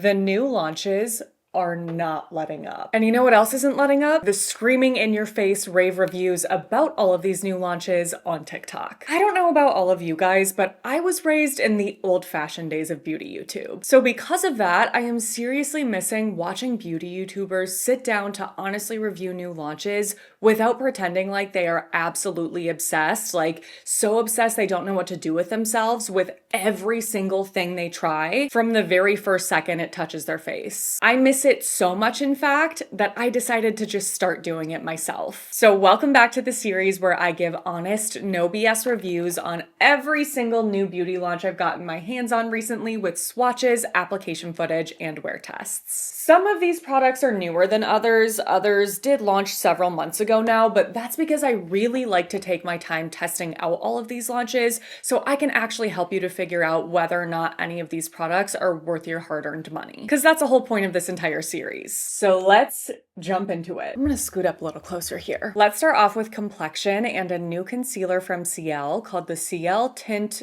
The new launches are not letting up. And you know what else isn't letting up? The screaming in your face rave reviews about all of these new launches on TikTok. I don't know about all of you guys, but I was raised in the old-fashioned days of beauty YouTube. So because of that, I am seriously missing watching beauty YouTubers sit down to honestly review new launches without pretending like they are absolutely obsessed, like so obsessed they don't know what to do with themselves with every single thing they try from the very first second it touches their face. I miss it so much, in fact, that I decided to just start doing it myself. So welcome back to the series where I give honest, no BS reviews on every single new beauty launch I've gotten my hands on recently with swatches, application footage, and wear tests. Some of these products are newer than others. Others did launch several months ago now, but that's because I really like to take my time testing out all of these launches so I can actually help you to figure out whether or not any of these products are worth your hard-earned money. Because that's the whole point of this entire series. So let's jump into it. I'm gonna scoot up a little closer here. Let's start off with complexion and a new concealer from CL called the CL Tint,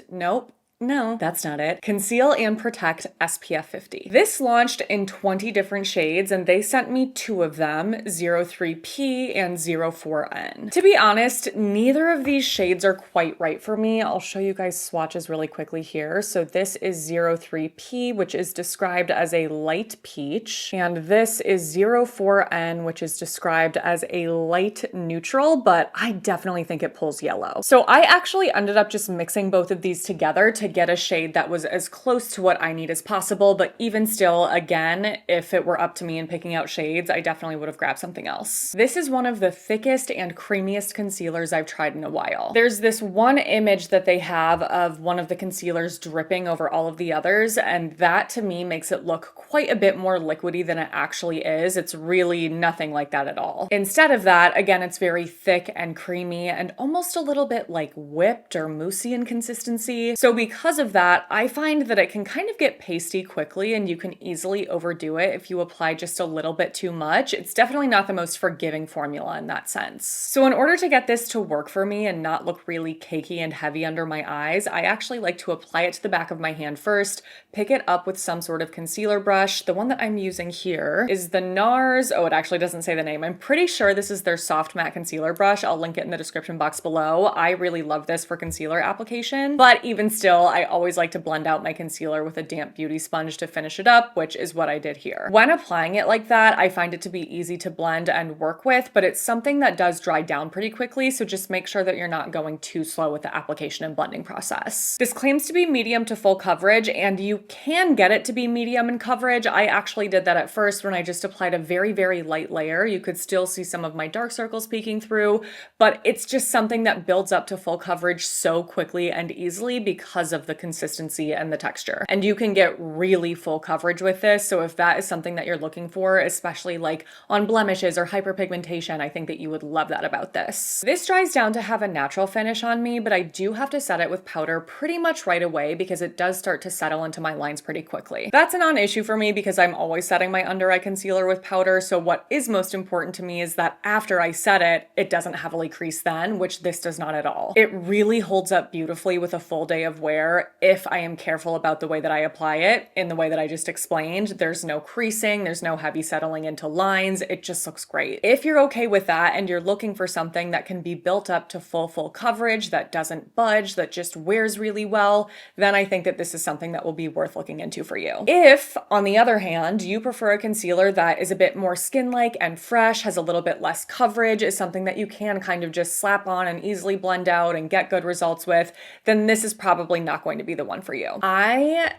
no, that's not it. Conceal and Protect SPF 50. This launched in 20 different shades and they sent me two of them, 03P and 04N. To be honest, neither of these shades are quite right for me. I'll show you guys swatches really quickly here. So this is 03P, which is described as a light peach, and this is 04N, which is described as a light neutral, but I definitely think it pulls yellow. So I actually ended up just mixing both of these together to get a shade that was as close to what I need as possible, but even still, again, if it were up to me in picking out shades, I definitely would have grabbed something else. This is one of the thickest and creamiest concealers I've tried in a while. There's this one image that they have of one of the concealers dripping over all of the others, and that to me makes it look quite a bit more liquidy than it actually is. It's really nothing like that at all. Instead of that, again, it's very thick and creamy and almost a little bit like whipped or moussey in consistency. So because of that, I find that it can kind of get pasty quickly and you can easily overdo it if you apply just a little bit too much. It's definitely not the most forgiving formula in that sense. So in order to get this to work for me and not look really cakey and heavy under my eyes, I actually like to apply it to the back of my hand first, pick it up with some sort of concealer brush. The one that I'm using here is the NARS, it actually doesn't say the name. I'm pretty sure this is their soft matte concealer brush. I'll link it in the description box below. I really love this for concealer application, but even still, I always like to blend out my concealer with a damp beauty sponge to finish it up, which is what I did here. When applying it like that, I find it to be easy to blend and work with, but it's something that does dry down pretty quickly, so just make sure that you're not going too slow with the application and blending process. This claims to be medium to full coverage, and you can get it to be medium in coverage. I actually did that at first when I just applied a very, very light layer. You could still see some of my dark circles peeking through, but it's just something that builds up to full coverage so quickly and easily because of the consistency and the texture. And you can get really full coverage with this. So if that is something that you're looking for, especially like on blemishes or hyperpigmentation, I think that you would love that about this. This dries down to have a natural finish on me, but I do have to set it with powder pretty much right away because it does start to settle into my lines pretty quickly. That's a non-issue for me because I'm always setting my under eye concealer with powder. So what is most important to me is that after I set it, it doesn't heavily crease then, which this does not at all. It really holds up beautifully with a full day of wear if I am careful about the way that I apply it in the way that I just explained. There's no creasing, there's no heavy settling into lines. It just looks great. If you're okay with that and you're looking for something that can be built up to full coverage, that doesn't budge, that just wears really well, then I think that this is something that will be worth looking into for you. If, on the other hand, you prefer a concealer that is a bit more skin-like and fresh, has a little bit less coverage, is something that you can kind of just slap on and easily blend out and get good results with, then this is probably not going to be the one for you. I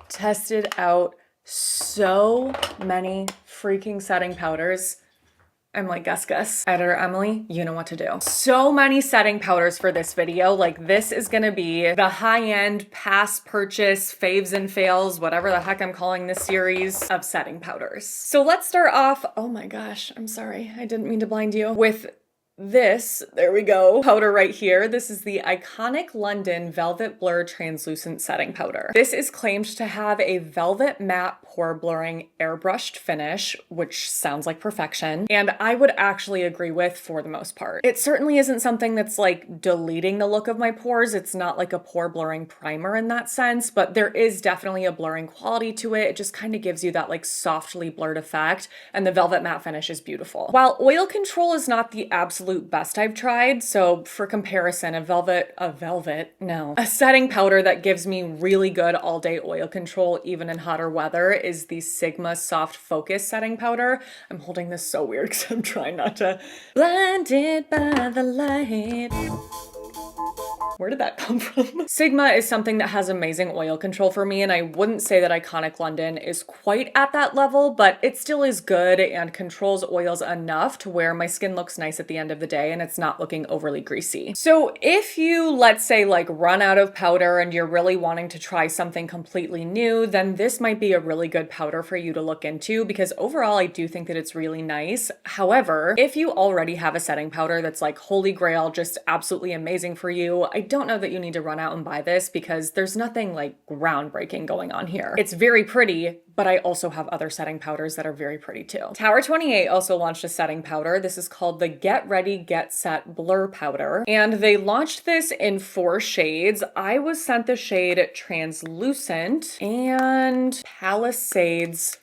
tested out so many freaking setting powders. I'm like, Gus. Editor Emily, you know what to do. So many setting powders for this video. Like, this is gonna be the high-end past purchase faves and fails, whatever the heck I'm calling this series of setting powders. So let's start off, oh my gosh, I'm sorry, I didn't mean to blind you, with this, there we go, powder right here. This is the iconic London Velvet Blur Translucent Setting Powder. This is claimed to have a velvet matte pore blurring airbrushed finish, which sounds like perfection, and I would actually agree with for the most part. It certainly isn't something that's like deleting the look of my pores. It's not like a pore blurring primer in that sense, but there is definitely a blurring quality to it. It just kind of gives you that like softly blurred effect, and the velvet matte finish is beautiful. While oil control is not the absolute best I've tried, so for comparison, a setting powder that gives me really good all day oil control even in hotter weather is the Sigma Soft Focus Setting Powder. I'm holding this so weird because I'm trying not to. Blinded by the light. Where did that come from? Sigma is something that has amazing oil control for me, and I wouldn't say that Iconic London is quite at that level, but it still is good and controls oils enough to where my skin looks nice at the end of the day and it's not looking overly greasy. So if you, let's say, like run out of powder and you're really wanting to try something completely new, then this might be a really good powder for you to look into, because overall I do think that it's really nice. However, if you already have a setting powder that's like holy grail, just absolutely amazing for you, I don't know that you need to run out and buy this because there's nothing like groundbreaking going on here. It's very pretty, but I also have other setting powders that are very pretty too. Tower 28 also launched a setting powder. This is called the Get Ready Get Set Blur Powder, and they launched this in 4 shades. I was sent the shade Translucent and Palisades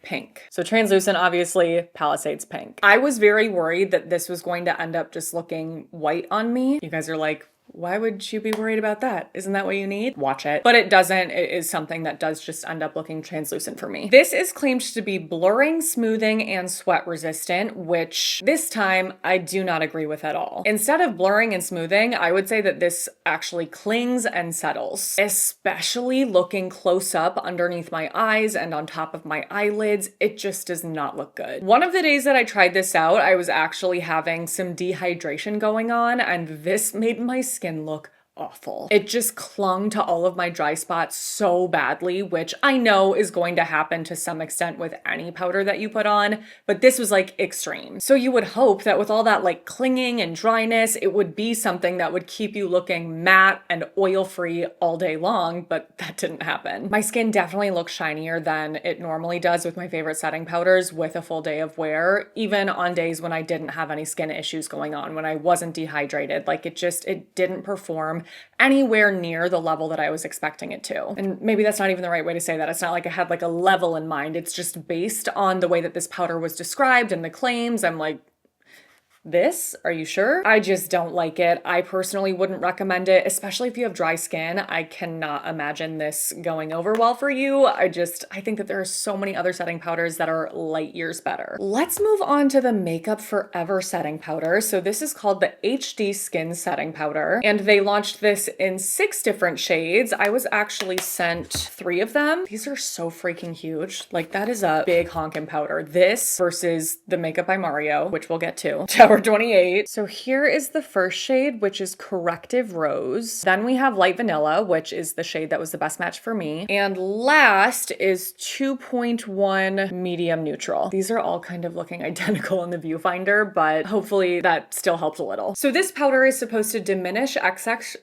Pink. So translucent, obviously, Palisades Pink. I was very worried that this was going to end up just looking white on me. You guys are like, why would you be worried about that? Isn't that what you need? Watch it. But it doesn't. It is something that does just end up looking translucent for me. This is claimed to be blurring, smoothing, and sweat resistant, which this time I do not agree with at all. Instead of blurring and smoothing, I would say that this actually clings and settles, especially looking close up underneath my eyes and on top of my eyelids. It just does not look good. One of the days that I tried this out, I was actually having some dehydration going on, and this made my skin look awful. It just clung to all of my dry spots so badly, which I know is going to happen to some extent with any powder that you put on, but this was like extreme. So you would hope that with all that like clinging and dryness, it would be something that would keep you looking matte and oil-free all day long, but that didn't happen. My skin definitely looks shinier than it normally does with my favorite setting powders with a full day of wear, even on days when I didn't have any skin issues going on, when I wasn't dehydrated. Like it didn't perform anywhere near the level that I was expecting it to. And maybe that's not even the right way to say that. It's not like I had like a level in mind. It's just based on the way that this powder was described and the claims. I'm like, this? Are you sure? I just don't like it. I personally wouldn't recommend it, especially if you have dry skin. I cannot imagine this going over well for you. I think that there are so many other setting powders that are light years better. Let's move on to the Makeup Forever setting powder. So this is called the HD Skin Setting Powder, and they launched this in 6 different shades. I was actually sent 3 of them. These are so freaking huge. Like, that is a big honkin' powder. This versus the Makeup by Mario, which we'll get to. Tower 28. So here is the first shade, which is Corrective Rose. Then we have Light Vanilla, which is the shade that was the best match for me. And last is 2.1 Medium Neutral. These are all kind of looking identical in the viewfinder, but hopefully that still helps a little. So this powder is supposed to diminish excess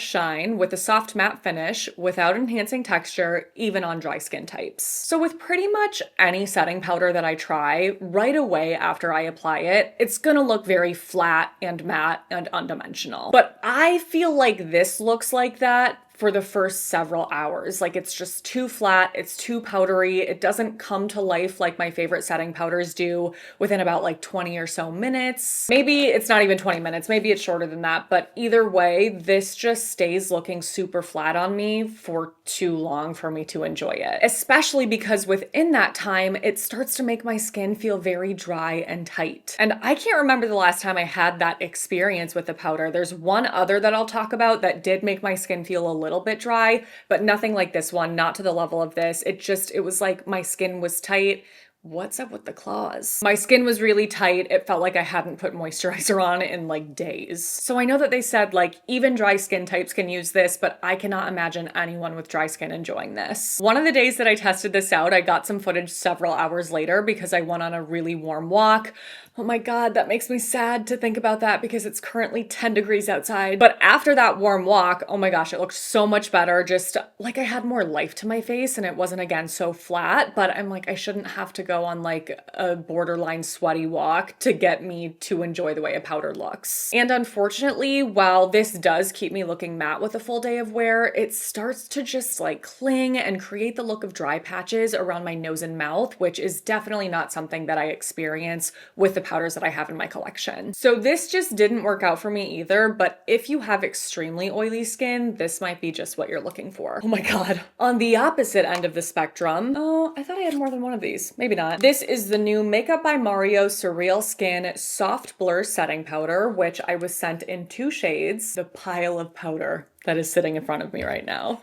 shine with a soft matte finish without enhancing texture, even on dry skin types. So with pretty much any setting powder that I try, right away after I apply it, it's gonna look very flat and matte and undimensional. But I feel like this looks like that for the first several hours. Like, it's just too flat, it's too powdery, it doesn't come to life like my favorite setting powders do within about like 20 or so minutes. Maybe it's not even 20 minutes, maybe it's shorter than that, but either way, this just stays looking super flat on me for too long for me to enjoy it. Especially because within that time, it starts to make my skin feel very dry and tight. And I can't remember the last time I had that experience with the powder. There's one other that I'll talk about that did make my skin feel a little bit dry, but nothing like this one, not to the level of this. It was like my skin was tight What's up with the claws? My skin was really tight. It felt like I hadn't put moisturizer on in like days. So I know that they said like even dry skin types can use this, but I cannot imagine anyone with dry skin enjoying this. One of the days that I tested this out, I got some footage several hours later because I went on a really warm walk. Oh my God, that makes me sad to think about that because it's currently 10 degrees outside. But after that warm walk, oh my gosh, it looked so much better. Just like I had more life to my face and it wasn't again so flat, but I'm like, I shouldn't have to go on like a borderline sweaty walk to get me to enjoy the way a powder looks. And unfortunately, while this does keep me looking matte with a full day of wear, it starts to just like cling and create the look of dry patches around my nose and mouth, which is definitely not something that I experience with the powders that I have in my collection. So this just didn't work out for me either, but if you have extremely oily skin, this might be just what you're looking for. Oh my God. On the opposite end of the spectrum, oh, I thought I had more than one of these. Maybe not. This is the new Makeup by Mario Surreal Skin Soft Blur Setting Powder, which I was sent in 2 shades. The pile of powder that is sitting in front of me right now.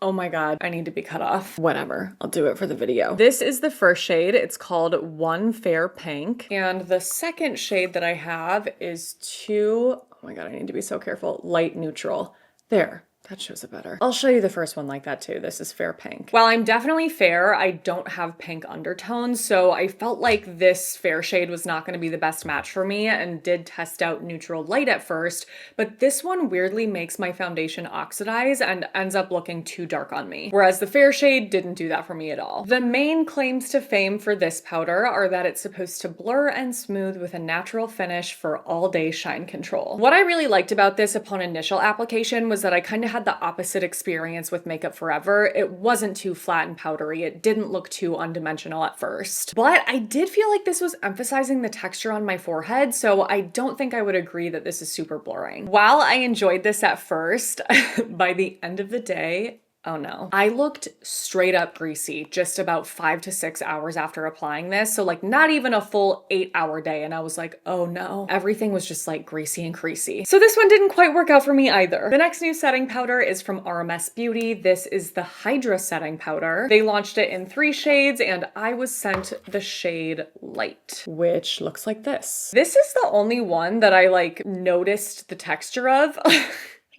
Oh my God, I need to be cut off. Whatever, I'll do it for the video. This is the first shade. It's called One Fair Pink. And the second shade that I have is oh my God, I need to be so careful, Light Neutral. There. That shows it better. I'll show you the first one like that too. This is Fair Pink. While I'm definitely fair, I don't have pink undertones, so I felt like this fair shade was not going to be the best match for me and did test out neutral light at first, but this one weirdly makes my foundation oxidize and ends up looking too dark on me, whereas the fair shade didn't do that for me at all. The main claims to fame for this powder are that it's supposed to blur and smooth with a natural finish for all-day shine control. What I really liked about this upon initial application was that I kind of had the opposite experience with Makeup Forever. It wasn't too flat and powdery. It didn't look too undimensional at first. But I did feel like this was emphasizing the texture on my forehead, so I don't think I would agree that this is super blurring. While I enjoyed this at first, by the end of the day, oh no. I looked straight up greasy just about 5 to 6 hours after applying this. So like not even a full 8-hour day. And I was like, oh no. Everything was just like greasy and creasy. So this one didn't quite work out for me either. The next new setting powder is from RMS Beauty. This is the Hydra setting powder. They launched it in 3 shades and I was sent the shade Light, which looks like this. This is the only one that I like noticed the texture of.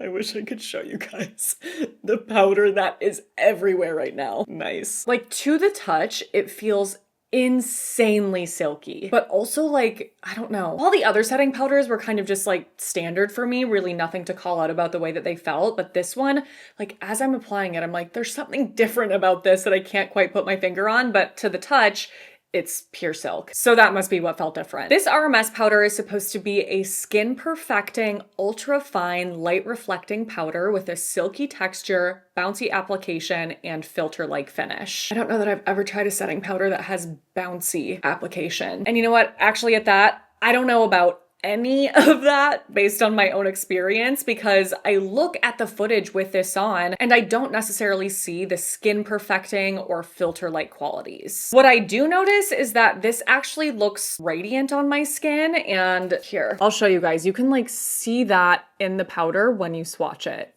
I wish I could show you guys the powder that is everywhere right now. Nice. Like to the touch, it feels insanely silky, but also like, I don't know. All the other setting powders were kind of just like standard for me, really nothing to call out about the way that they felt. But this one, like as I'm applying it, I'm like, there's something different about this that I can't quite put my finger on, but to the touch, it's pure silk. So that must be what felt different. This RMS powder is supposed to be a skin perfecting, ultra fine, light reflecting powder with a silky texture, bouncy application, and filter-like finish. I don't know that I've ever tried a setting powder that has bouncy application. And you know what? Actually at that, I don't know about any of that based on my own experience because I look at the footage with this on and I don't necessarily see the skin perfecting or filter-like qualities. What I do notice is that this actually looks radiant on my skin, and here, I'll show you guys. You can like see that in the powder when you swatch it.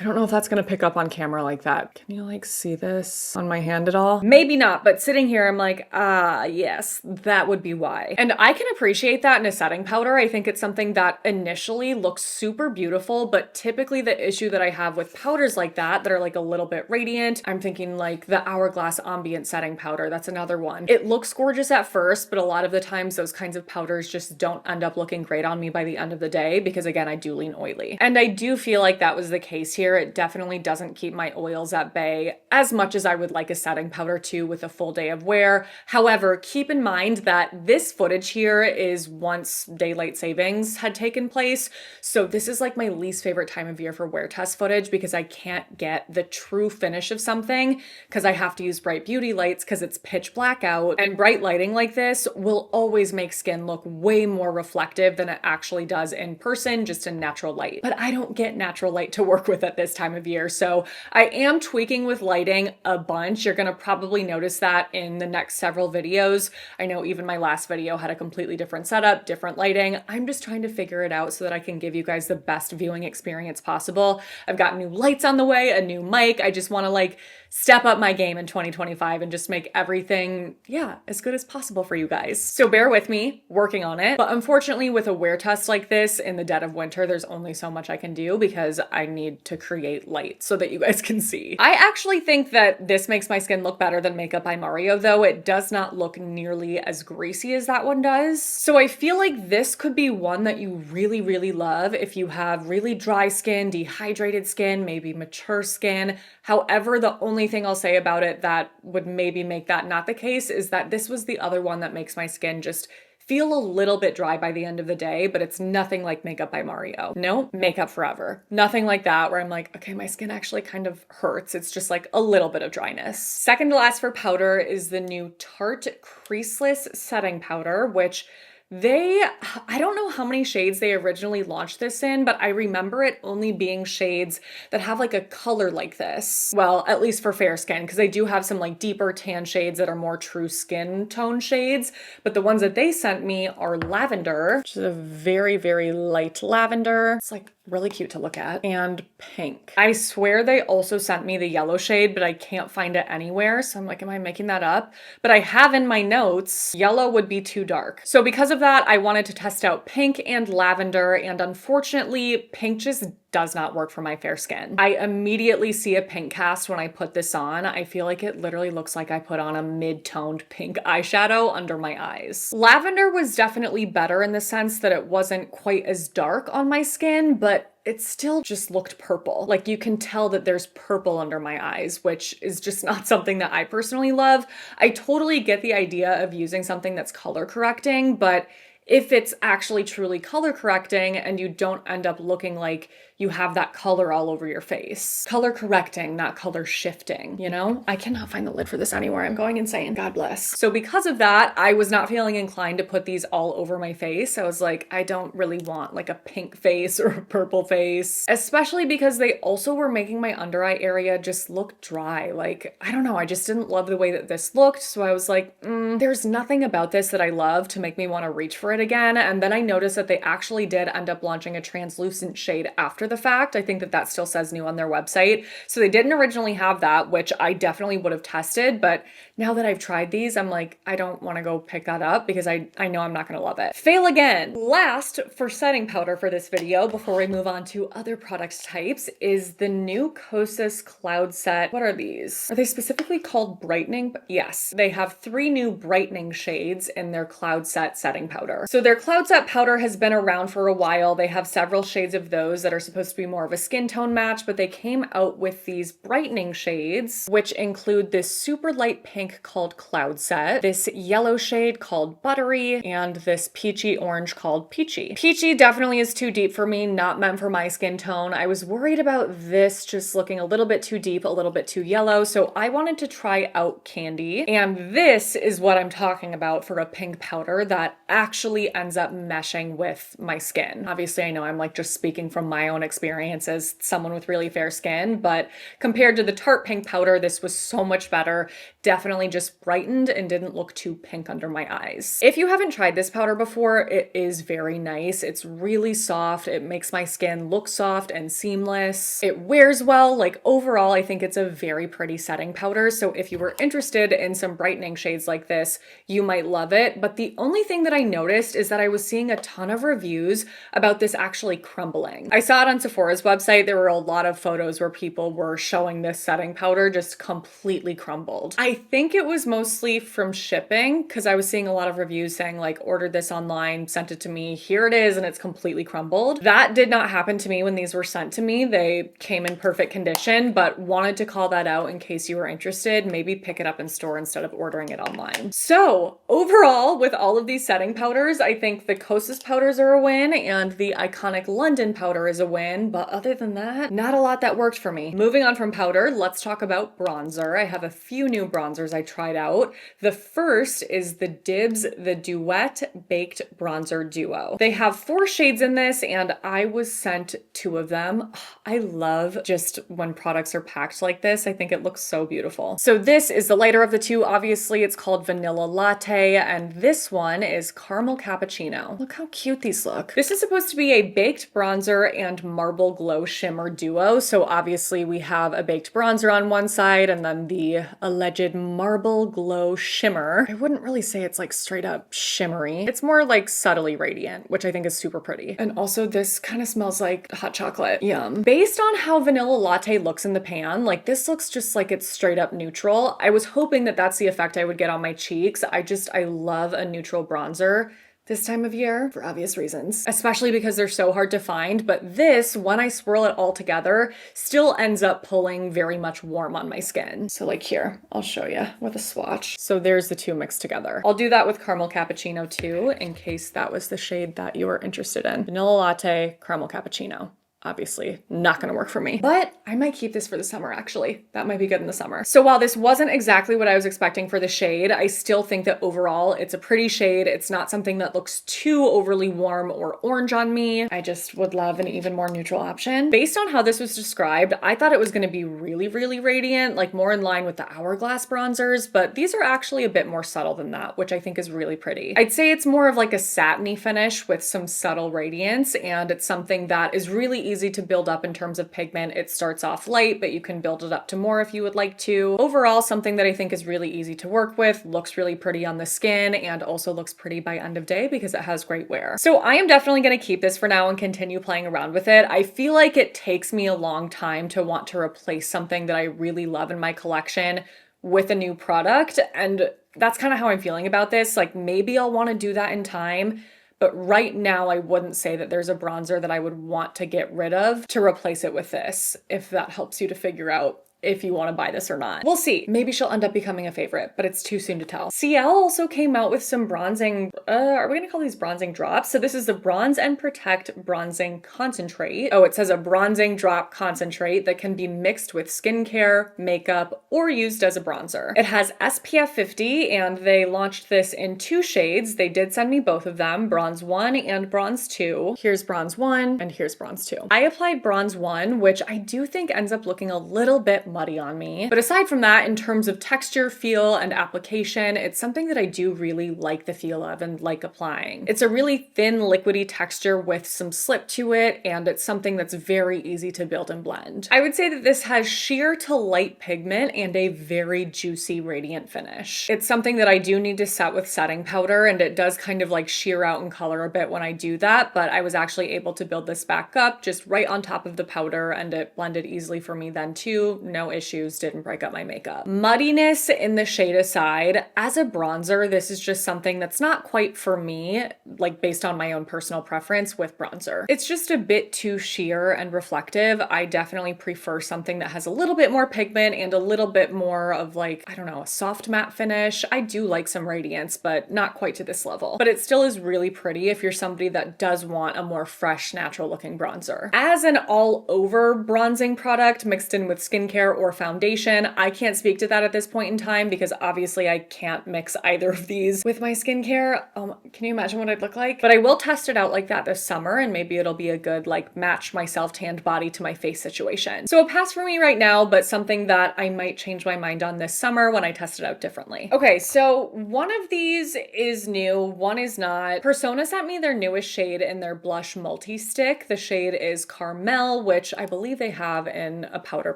I don't know if that's gonna pick up on camera like that. Can you like see this on my hand at all? Maybe not, but sitting here, I'm like, ah, yes, that would be why. And I can appreciate that in a setting powder. I think it's something that initially looks super beautiful, but typically the issue that I have with powders like that are like a little bit radiant, I'm thinking like the Hourglass Ambient setting powder, that's another one. It looks gorgeous at first, but a lot of the times those kinds of powders just don't end up looking great on me by the end of the day because again, I do lean oily. And I do feel like that was the case here. It definitely doesn't keep my oils at bay as much as I would like a setting powder to with a full day of wear. However, keep in mind that this footage here is once daylight savings had taken place. So this is like my least favorite time of year for wear test footage because I can't get the true finish of something because I have to use bright beauty lights because it's pitch black out, and bright lighting like this will always make skin look way more reflective than it actually does in person, just in natural light. But I don't get natural light to work with at this time of year. So I am tweaking with lighting a bunch. You're gonna probably notice that in the next several videos. I know even my last video had a completely different setup, different lighting. I'm just trying to figure it out so that I can give you guys the best viewing experience possible. I've got new lights on the way, a new mic. I just wanna like step up my game in 2025 and just make everything, yeah, as good as possible for you guys. So bear with me, working on it. But unfortunately, with a wear test like this in the dead of winter, there's only so much I can do because I need to create light so that you guys can see. I actually think that this makes my skin look better than Makeup by Mario, though. It does not look nearly as greasy as that one does. So I feel like this could be one that you really, really love if you have really dry skin, dehydrated skin, maybe mature skin. However, the only thing I'll say about it that would maybe make that not the case is that this was the other one that makes my skin just feel a little bit dry by the end of the day, but it's nothing like Makeup by Mario. No, Makeup Forever. Nothing like that where I'm like, okay, my skin actually kind of hurts. It's just like a little bit of dryness. Second to last for powder is the new Tarte Creaseless Setting Powder, which I don't know how many shades they originally launched this in, but I remember it only being shades that have like a color like this. Well, at least for fair skin, because they do have some like deeper tan shades that are more true skin tone shades, but the ones that they sent me are lavender, which is a very, very light lavender. It's like really cute to look at, and pink. I swear they also sent me the yellow shade, but I can't find it anywhere. So I'm like, am I making that up? But I have in my notes, yellow would be too dark. So because of that, I wanted to test out pink and lavender, and unfortunately, pink just does not work for my fair skin. I immediately see a pink cast when I put this on. I feel like it literally looks like I put on a mid-toned pink eyeshadow under my eyes. Lavender was definitely better in the sense that it wasn't quite as dark on my skin, but it still just looked purple. Like you can tell that there's purple under my eyes, which is just not something that I personally love. I totally get the idea of using something that's color correcting, but if it's actually truly color correcting and you don't end up looking like you have that color all over your face. Color correcting, not color shifting, you know? I cannot find the lid for this anywhere. I'm going insane. God bless. So because of that, I was not feeling inclined to put these all over my face. I was like, I don't really want like a pink face or a purple face, especially because they also were making my under eye area just look dry. Like, I don't know. I just didn't love the way that this looked. So I was like, there's nothing about this that I love to make me want to reach for it again. And then I noticed that they actually did end up launching a translucent shade after the fact. I think that that still says new on their website. So they didn't originally have that, which I definitely would have tested. But now that I've tried these, I'm like, I don't want to go pick that up because I know I'm not going to love it. Fail again. Last for setting powder for this video, before we move on to other product types, is the new Kosas Cloud Set. What are these? Are they specifically called brightening? Yes, they have 3 new brightening shades in their Cloud Set setting powder. So their Cloud Set powder has been around for a while. They have several shades of those that are supposed to be more of a skin tone match, but they came out with these brightening shades, which include this super light pink called Cloud Set, this yellow shade called Buttery, and this peachy orange called Peachy. Peachy definitely is too deep for me, not meant for my skin tone. I was worried about this just looking a little bit too deep, a little bit too yellow, so I wanted to try out Candy, and this is what I'm talking about for a pink powder that actually ends up meshing with my skin. Obviously, I know I'm like just speaking from my own experience as someone with really fair skin, but compared to the Tarte pink powder, this was so much better. Definitely just brightened and didn't look too pink under my eyes. If you haven't tried this powder before, it is very nice. It's really soft. It makes my skin look soft and seamless. It wears well. Like overall, I think it's a very pretty setting powder. So if you were interested in some brightening shades like this, you might love it. But the only thing that I noticed is that I was seeing a ton of reviews about this actually crumbling. I saw it on Sephora's website. There were a lot of photos where people were showing this setting powder just completely crumbled. I think it was mostly from shipping because I was seeing a lot of reviews saying like, ordered this online, sent it to me, here it is, and it's completely crumbled. That did not happen to me when these were sent to me. They came in perfect condition, but wanted to call that out in case you were interested. Maybe pick it up in store instead of ordering it online. So overall, with all of these setting powders, powders, I think the Kosas powders are a win and the Iconic London powder is a win, but other than that, not a lot that worked for me. Moving on from powder, let's talk about bronzer. I have a few new bronzers I tried out. The first is the Dibs The Duet Baked Bronzer Duo. They have 4 shades in this and I was sent 2 of them. I love just when products are packed like this. I think it looks so beautiful. So this is the lighter of the 2. Obviously it's called Vanilla Latte and this one is Caramel Cappuccino. Look how cute these look. This is supposed to be a baked bronzer and marble glow shimmer duo. So obviously we have a baked bronzer on one side and then the alleged marble glow shimmer. I wouldn't really say it's like straight up shimmery. It's more like subtly radiant, which I think is super pretty. And also this kind of smells like hot chocolate. Yum. Based on how Vanilla Latte looks in the pan, like this looks just like it's straight up neutral. I was hoping that that's the effect I would get on my cheeks. I love a neutral bronzer this time of year for obvious reasons, especially because they're so hard to find. But this, when I swirl it all together, still ends up pulling very much warm on my skin. So like here, I'll show you with a swatch. So there's the 2 mixed together. I'll do that with Caramel Cappuccino too, in case that was the shade that you were interested in. Vanilla Latte, Caramel Cappuccino. Obviously not gonna work for me, but I might keep this for the summer actually. That might be good in the summer. So while this wasn't exactly what I was expecting for the shade, I still think that overall it's a pretty shade. It's not something that looks too overly warm or orange on me. I just would love an even more neutral option. Based on how this was described, I thought it was gonna be really, really radiant, like more in line with the Hourglass bronzers, but these are actually a bit more subtle than that, which I think is really pretty. I'd say it's more of like a satiny finish with some subtle radiance, and it's something that is really easy to build up in terms of pigment. It starts off light, but you can build it up to more if you would like to. Overall, something that I think is really easy to work with, looks really pretty on the skin, and also looks pretty by end of day because it has great wear. So I am definitely going to keep this for now and continue playing around with it. I feel like it takes me a long time to want to replace something that I really love in my collection with a new product, and that's kind of how I'm feeling about this. Like maybe I'll want to do that in time, but right now I wouldn't say that there's a bronzer that I would want to get rid of to replace it with this, if that helps you to figure out if you want to buy this or not. We'll see. Maybe she'll end up becoming a favorite, but it's too soon to tell. CL also came out with some bronzing, are we gonna call these bronzing drops? So this is the Bronze and Protect Bronzing Concentrate. Oh, it says a bronzing drop concentrate that can be mixed with skincare, makeup, or used as a bronzer. It has SPF 50 and they launched this in 2 shades. They did send me both of them, Bronze 1 and Bronze 2. Here's Bronze 1 and here's Bronze 2. I applied Bronze 1, which I do think ends up looking a little bit muddy on me. But aside from that, in terms of texture, feel, and application, it's something that I do really like the feel of and like applying. It's a really thin, liquidy texture with some slip to it, and it's something that's very easy to build and blend. I would say that this has sheer to light pigment and a very juicy, radiant finish. It's something that I do need to set with setting powder, and it does kind of like sheer out in color a bit when I do that, but I was actually able to build this back up just right on top of the powder, and it blended easily for me then too. No issues, didn't break up my makeup. Muddiness in the shade aside, as a bronzer, this is just something that's not quite for me, like based on my own personal preference with bronzer. It's just a bit too sheer and reflective. I definitely prefer something that has a little bit more pigment and a little bit more of like, I don't know, a soft matte finish. I do like some radiance, but not quite to this level. But it still is really pretty if you're somebody that does want a more fresh, natural looking bronzer. As an all over bronzing product mixed in with skincare or foundation, I can't speak to that at this point in time because obviously I can't mix either of these with my skincare. Can you imagine what I'd look like? But I will test it out like that this summer, and maybe it'll be a good like match my self-tanned body to my face situation. So a pass for me right now, but something that I might change my mind on this summer when I test it out differently. Okay, so one of these is new, one is not. Persona sent me their newest shade in their blush multi-stick. The shade is Carmel, which I believe they have in a powder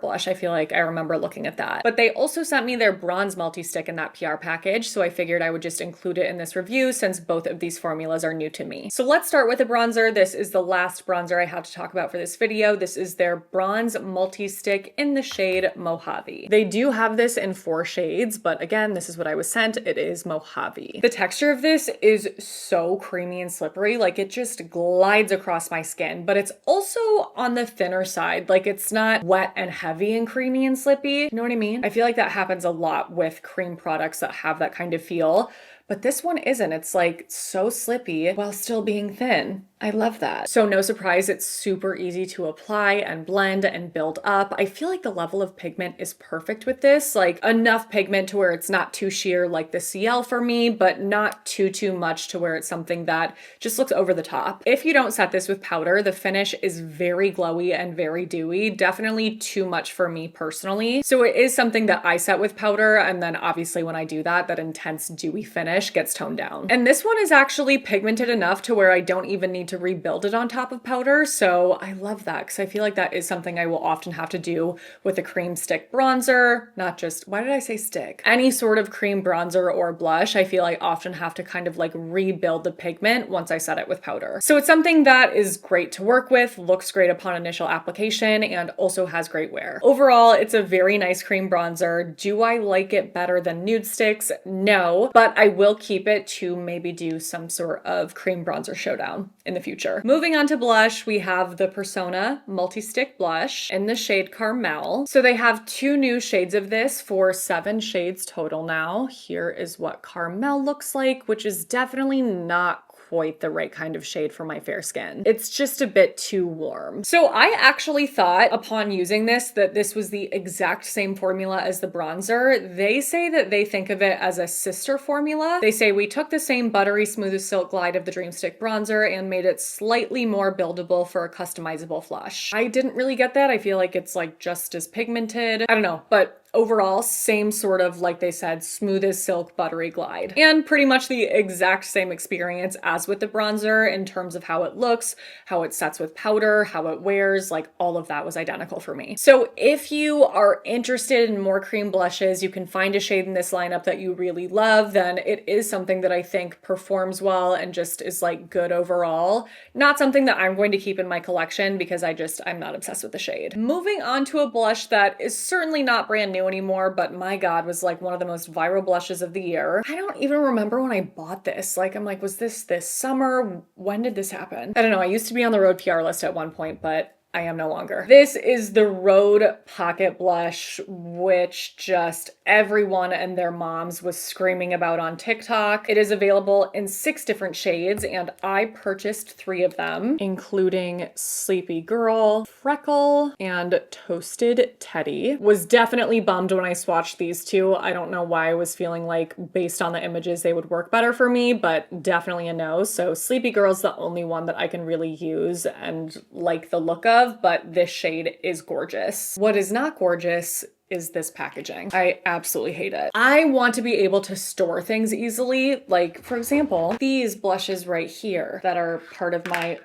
blush. I feel like I remember looking at that. But they also sent me their bronze multi-stick in that PR package, so I figured I would just include it in this review since both of these formulas are new to me. So let's start with a bronzer. This is the last bronzer I have to talk about for this video. This is their bronze multi-stick in the shade Mojave. They do have this in 4 shades, but again, this is what I was sent. It is Mojave. The texture of this is so creamy and slippery, like it just glides across my skin, but it's also on the thinner side. Like it's not wet and heavy and creamy and slippy. You know what I mean? I feel like that happens a lot with cream products that have that kind of feel. but this one isn't. It's like so slippy while still being thin. I love that. So no surprise, it's super easy to apply and blend and build up. I feel like the level of pigment is perfect with this, like enough pigment to where it's not too sheer like the CL for me, but not too much to where it's something that just looks over the top. If you don't set this with powder, the finish is very glowy and very dewy, definitely too much for me personally. So it is something that I set with powder, and then obviously when I do that, that intense dewy finish gets toned down. And this one is actually pigmented enough to where I don't even need to rebuild it on top of powder. So I love that because I feel like that is something I will often have to do with a cream stick bronzer, not just, why did I say stick? Any sort of cream bronzer or blush. I feel I often have to kind of like rebuild the pigment once I set it with powder. So it's something that is great to work with, looks great upon initial application, and also has great wear. Overall, it's a very nice cream bronzer. Do I like it better than nude sticks? No, but I will keep it to maybe do some sort of cream bronzer showdown in the future. Moving on to blush, we have the Persona Multi-Stick Blush in the shade Caramel. So they have 2 new shades of this for 7 shades total now. Here is what Caramel looks like, which is definitely not quite the right kind of shade for my fair skin. It's just a bit too warm. So I actually thought upon using this that this was the exact same formula as the bronzer. They say that they think of it as a sister formula. They say we took the same buttery smooth as silk glide of the Dreamstick bronzer and made it slightly more buildable for a customizable flush. I didn't really get that. I feel like it's like just as pigmented. I don't know, but overall, same sort of, like they said, smooth as silk buttery glide. And pretty much the exact same experience as with the bronzer in terms of how it looks, how it sets with powder, how it wears, like all of that was identical for me. So if you are interested in more cream blushes, you can find a shade in this lineup that you really love, then it is something that I think performs well and just is like good overall. Not something that I'm going to keep in my collection because I'm not obsessed with the shade. Moving on to a blush that is certainly not brand new anymore, but my God, was like one of the most viral blushes of the year. I don't even remember when I bought this. Like, I'm like, was this summer? When did this happen? I don't know. I used to be on the Rhode PR list at one point, but I am no longer. This is the Rhode Pocket Blush, which just everyone and their moms was screaming about on TikTok. It is available in 6 different shades, and I purchased 3 of them, including Sleepy Girl, Freckle, and Toasted Teddy. Was definitely bummed when I swatched these 2. I don't know why I was feeling like, based on the images, they would work better for me, but definitely a no. So Sleepy Girl's the only one that I can really use and like the look of, but this shade is gorgeous. What is not gorgeous is this packaging. I absolutely hate it. I want to be able to store things easily. Like, for example, these blushes right here that are part of my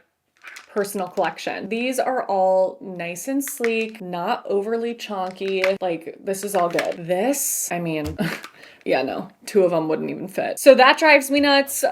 personal collection. These are all nice and sleek, not overly chunky. Like, this is all good. This, I mean, yeah, no, 2 of them wouldn't even fit. So that drives me nuts.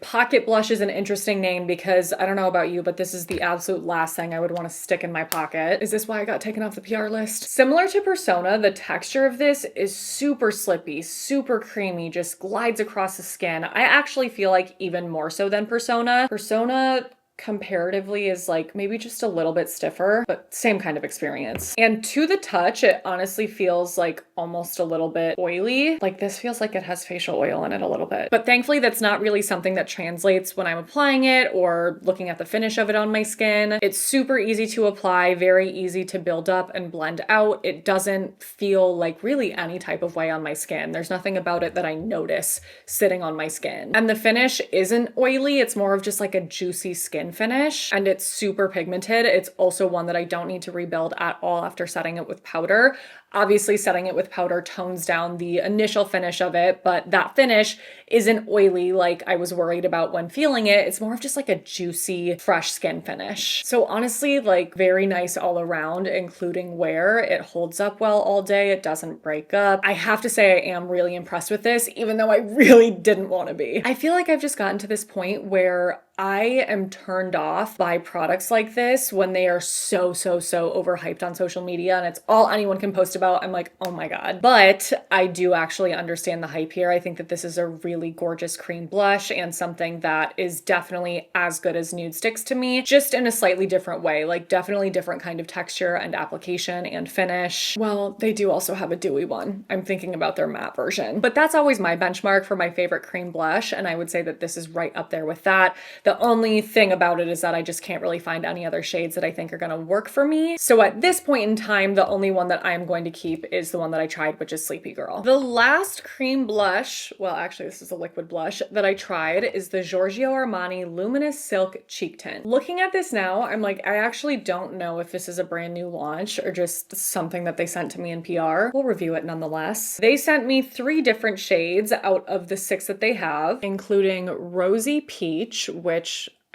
Pocket blush is an interesting name because I don't know about you, but this is the absolute last thing I would want to stick in my pocket. Is this why I got taken off the PR list? Similar to Persona, the texture of this is super slippy, super creamy, just glides across the skin. I actually feel like even more so than Persona. Persona comparatively is like maybe just a little bit stiffer, but same kind of experience. And to the touch, it honestly feels like almost a little bit oily. Like, this feels like it has facial oil in it a little bit. But thankfully, that's not really something that translates when I'm applying it or looking at the finish of it on my skin. It's super easy to apply, very easy to build up and blend out. It doesn't feel like really any type of way on my skin. There's nothing about it that I notice sitting on my skin. And the finish isn't oily. It's more of just like a juicy skin finish, and it's super pigmented. It's also one that I don't need to rebuild at all after setting it with powder. Obviously, setting it with powder tones down the initial finish of it, but that finish isn't oily like I was worried about when feeling it. It's more of just like a juicy, fresh skin finish. So honestly, like, very nice all around, including wear. It holds up well all day. It doesn't break up. I have to say I am really impressed with this, even though I really didn't want to be. I feel like I've just gotten to this point where I am turned off by products like this when they are so overhyped on social media and it's all anyone can post about. I'm like, oh my God. But I do actually understand the hype here. I think that this is a really gorgeous cream blush and something that is definitely as good as nude sticks to me, just in a slightly different way, like definitely different kind of texture and application and finish. Well, they do also have a dewy one. I'm thinking about their matte version, but that's always my benchmark for my favorite cream blush. And I would say that this is right up there with that. The only thing about it is that I just can't really find any other shades that I think are going to work for me. So at this point in time, the only one that I'm going to keep is the one that I tried, which is Sleepy Girl. The last cream blush, well, actually this is a liquid blush that I tried, is the Giorgio Armani Luminous Silk Cheek Tint. Looking at this now, I'm like, I actually don't know if this is a brand new launch or just something that they sent to me in PR. We'll review it nonetheless. They sent me 3 different shades out of the 6 that they have, including Rosy Peach, which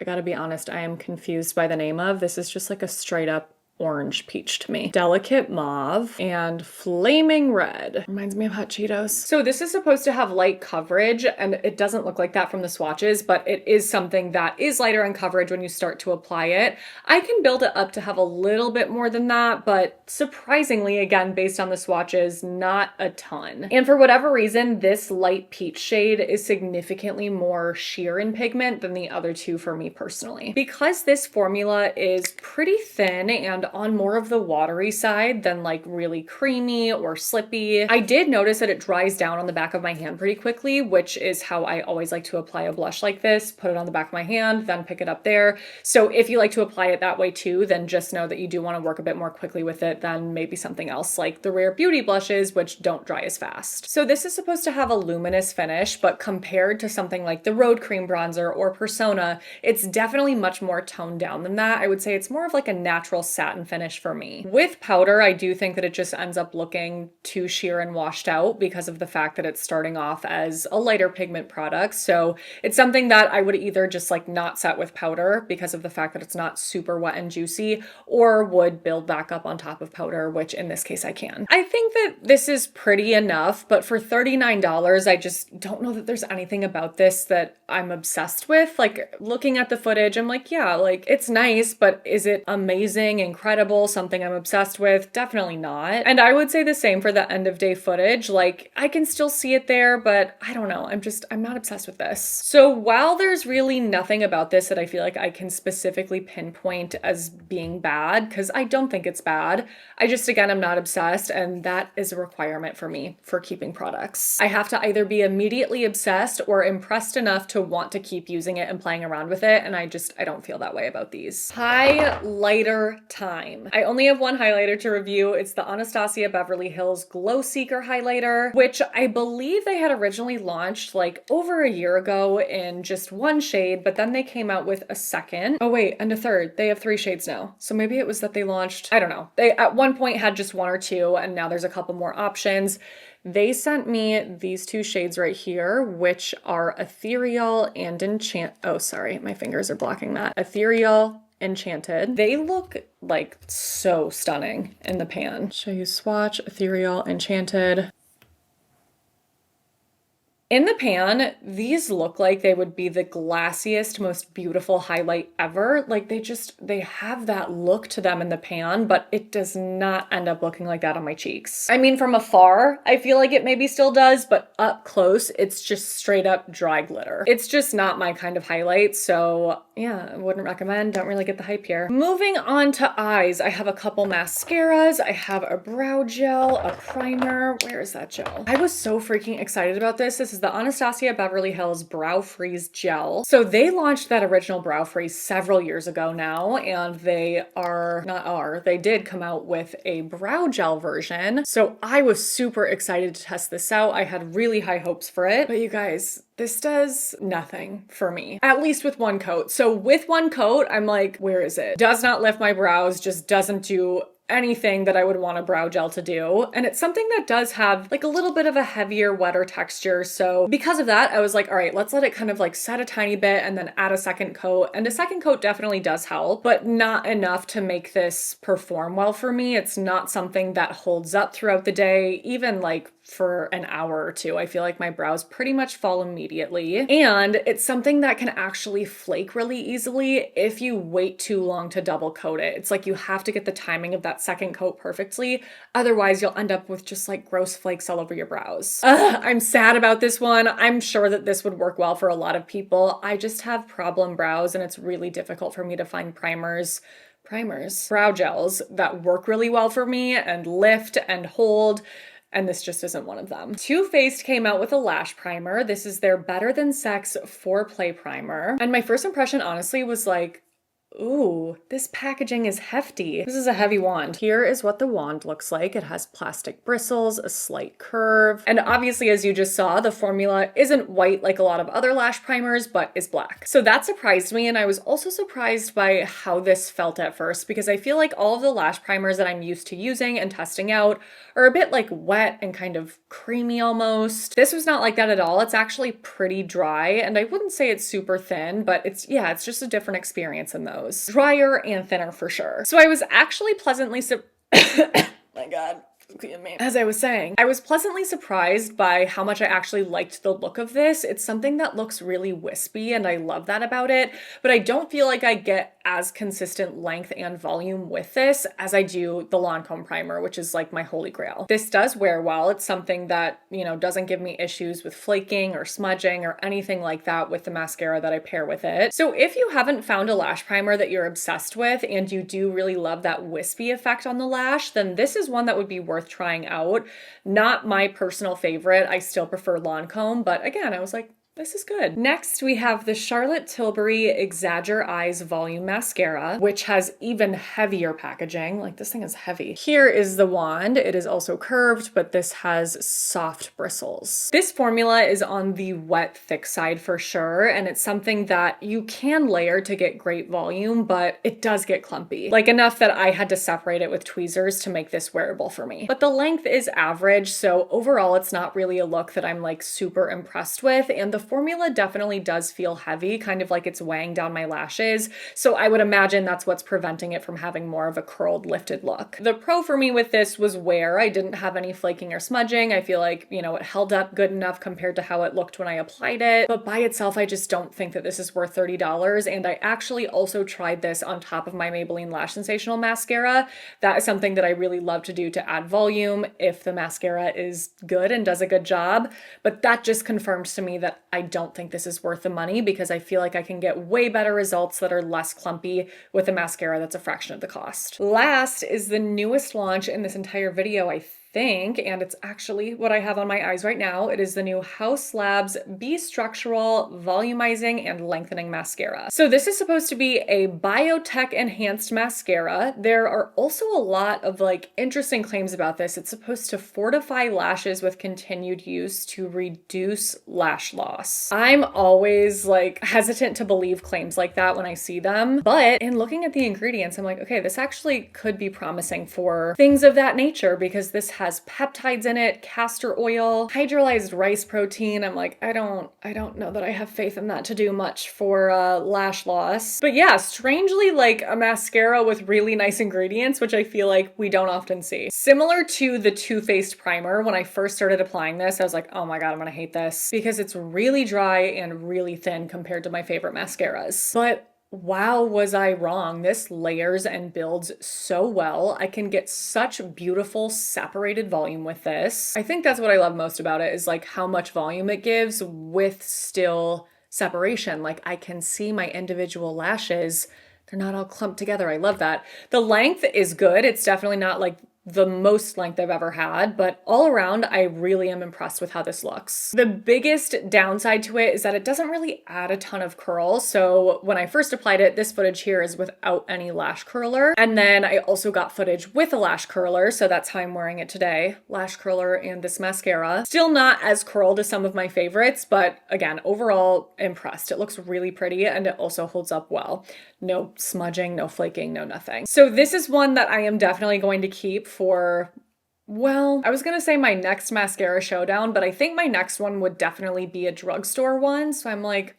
I gotta be honest, I am confused by the name of. This is just like a straight up orange peach to me. Delicate Mauve and Flaming Red. Reminds me of Hot Cheetos. So this is supposed to have light coverage and it doesn't look like that from the swatches, but it is something that is lighter in coverage when you start to apply it. I can build it up to have a little bit more than that, but surprisingly, again, based on the swatches, not a ton. And for whatever reason, this light peach shade is significantly more sheer in pigment than the other 2 for me personally. Because this formula is pretty thin and on more of the watery side than like really creamy or slippy, I did notice that it dries down on the back of my hand pretty quickly, which is how I always like to apply a blush like this. Put it on the back of my hand, then pick it up there. So if you like to apply it that way too, then just know that you do want to work a bit more quickly with it than maybe something else like the Rare Beauty blushes, which don't dry as fast. So this is supposed to have a luminous finish, but compared to something like the Road Cream Bronzer or Persona, it's definitely much more toned down than that. I would say it's more of like a natural satin finish for me. With powder, I do think that it just ends up looking too sheer and washed out because of the fact that it's starting off as a lighter pigment product. So it's something that I would either just like not set with powder because of the fact that it's not super wet and juicy, or would build back up on top of powder, which in this case I can. I think that this is pretty enough, but for $39, I just don't know that there's anything about this that I'm obsessed with. Like looking at the footage, I'm like, yeah, like it's nice, but is it amazing, incredible, something I'm obsessed with? Definitely not. And I would say the same for the end of day footage. Like I can still see it there, but I don't know. I'm not obsessed with this. So while there's really nothing about this that I feel like I can specifically pinpoint as being bad, because I don't think it's bad, I just, again, I'm not obsessed, and that is a requirement for me for keeping products. I have to either be immediately obsessed or impressed enough to want to keep using it and playing around with it, and I don't feel that way about these. Highlighter time. I only have one highlighter to review. It's the Anastasia Beverly Hills Glow Seeker highlighter, which I believe they had originally launched like over a year ago in just one shade, but then they came out with a second. Oh wait, and a third. They have 3 shades now. So maybe it was that they launched, I don't know. They at one point had just 1 or 2, and now there's a couple more options. They sent me these 2 shades right here, which are Ethereal and oh, sorry, my fingers are blocking that. Ethereal, Enchanted. They look like so stunning in the pan. Show you swatch, Ethereal, Enchanted. In the pan, these look like they would be the glassiest, most beautiful highlight ever. Like they have that look to them in the pan, but it does not end up looking like that on my cheeks. I mean, from afar, I feel like it maybe still does, but up close, it's just straight up dry glitter. It's just not my kind of highlight, so yeah, I wouldn't recommend. Don't really get the hype here. Moving on to eyes, I have a couple mascaras. I have a brow gel, a primer. Where is that gel? I was so freaking excited about this. This is the Anastasia Beverly Hills Brow Freeze Gel. So they launched that original Brow Freeze several years ago now, and they did come out with a brow gel version. So I was super excited to test this out. I had really high hopes for it, but you guys, this does nothing for me, at least with one coat. So with one coat, I'm like, where is it? Does not lift my brows, just doesn't do anything that I would want a brow gel to do. And it's something that does have like a little bit of a heavier, wetter texture. So because of that, I was like, all right, let's let it kind of like set a tiny bit and then add a second coat. And a second coat definitely does help, but not enough to make this perform well for me. It's not something that holds up throughout the day, even like for an hour or two. I feel like my brows pretty much fall immediately. And it's something that can actually flake really easily if you wait too long to double coat it. It's like you have to get the timing of that second coat perfectly. Otherwise, you'll end up with just like gross flakes all over your brows. I'm sad about this one. I'm sure that this would work well for a lot of people. I just have problem brows and it's really difficult for me to find brow gels that work really well for me and lift and hold. And this just isn't one of them. Too Faced came out with a lash primer. This is their Better Than Sex Foreplay Primer. And my first impression, honestly, was like, ooh, this packaging is hefty. This is a heavy wand. Here is what the wand looks like. It has plastic bristles, a slight curve, and obviously, as you just saw, the formula isn't white like a lot of other lash primers, but is black. So that surprised me, and I was also surprised by how this felt at first, because I feel like all of the lash primers that I'm used to using and testing out are a bit like wet and kind of creamy almost. This was not like that at all. It's actually pretty dry, and I wouldn't say it's super thin, but it's just a different experience in those. Drier and thinner for sure. So I was actually pleasantly my God. As I was saying, I was pleasantly surprised by how much I actually liked the look of this. It's something that looks really wispy and I love that about it, but I don't feel like I get as consistent length and volume with this as I do the Lancome primer, which is like my holy grail. This does wear well. It's something that, doesn't give me issues with flaking or smudging or anything like that with the mascara that I pair with it. So if you haven't found a lash primer that you're obsessed with and you do really love that wispy effect on the lash, then this is one that would be worth trying out. Not my personal favorite. I still prefer Lancome, but again, I was like, this is good. Next, we have the Charlotte Tilbury Exagger Eyes Volume Mascara, which has even heavier packaging. Like, this thing is heavy. Here is the wand. It is also curved, but this has soft bristles. This formula is on the wet, thick side for sure, and it's something that you can layer to get great volume, but it does get clumpy. Like, enough that I had to separate it with tweezers to make this wearable for me. But the length is average, so overall, it's not really a look that I'm like super impressed with, and the formula definitely does feel heavy, kind of like it's weighing down my lashes. So I would imagine that's what's preventing it from having more of a curled, lifted look. The pro for me with this was wear. I didn't have any flaking or smudging. I feel like, it held up good enough compared to how it looked when I applied it. But by itself, I just don't think that this is worth $30. And I actually also tried this on top of my Maybelline Lash Sensational mascara. That is something that I really love to do to add volume if the mascara is good and does a good job. But that just confirms to me that I don't think this is worth the money because I feel like I can get way better results that are less clumpy with a mascara that's a fraction of the cost. Last is the newest launch in this entire video, I think, and it's actually what I have on my eyes right now. It is the new Haus Labs B-Structural Volumizing and Lengthening Mascara. So this is supposed to be a biotech enhanced mascara. There are also a lot of like interesting claims about this. It's supposed to fortify lashes with continued use to reduce lash loss. I'm always like hesitant to believe claims like that when I see them, but in looking at the ingredients, I'm like, okay, this actually could be promising for things of that nature because this has peptides in it, castor oil, hydrolyzed rice protein. I'm like, I don't know that I have faith in that to do much for lash loss. But yeah, strangely like a mascara with really nice ingredients, which I feel like we don't often see. Similar to the Too Faced primer, when I first started applying this, I was like, oh my God, I'm gonna hate this because it's really dry and really thin compared to my favorite mascaras. But wow, was I wrong. This layers and builds so well. I can get such beautiful separated volume with this. I think that's what I love most about it is like how much volume it gives with still separation. Like I can see my individual lashes. They're not all clumped together. I love that. The length is good. It's definitely not like the most length I've ever had, but all around, I really am impressed with how this looks. The biggest downside to it is that it doesn't really add a ton of curl. So when I first applied it, this footage here is without any lash curler. And then I also got footage with a lash curler. So that's how I'm wearing it today. Lash curler and this mascara. Still not as curled as some of my favorites, but again, overall impressed. It looks really pretty and it also holds up well. No smudging, no flaking, no nothing. So this is one that I am definitely going to keep for, well, I was gonna say my next mascara showdown, but I think my next one would definitely be a drugstore one. So I'm like,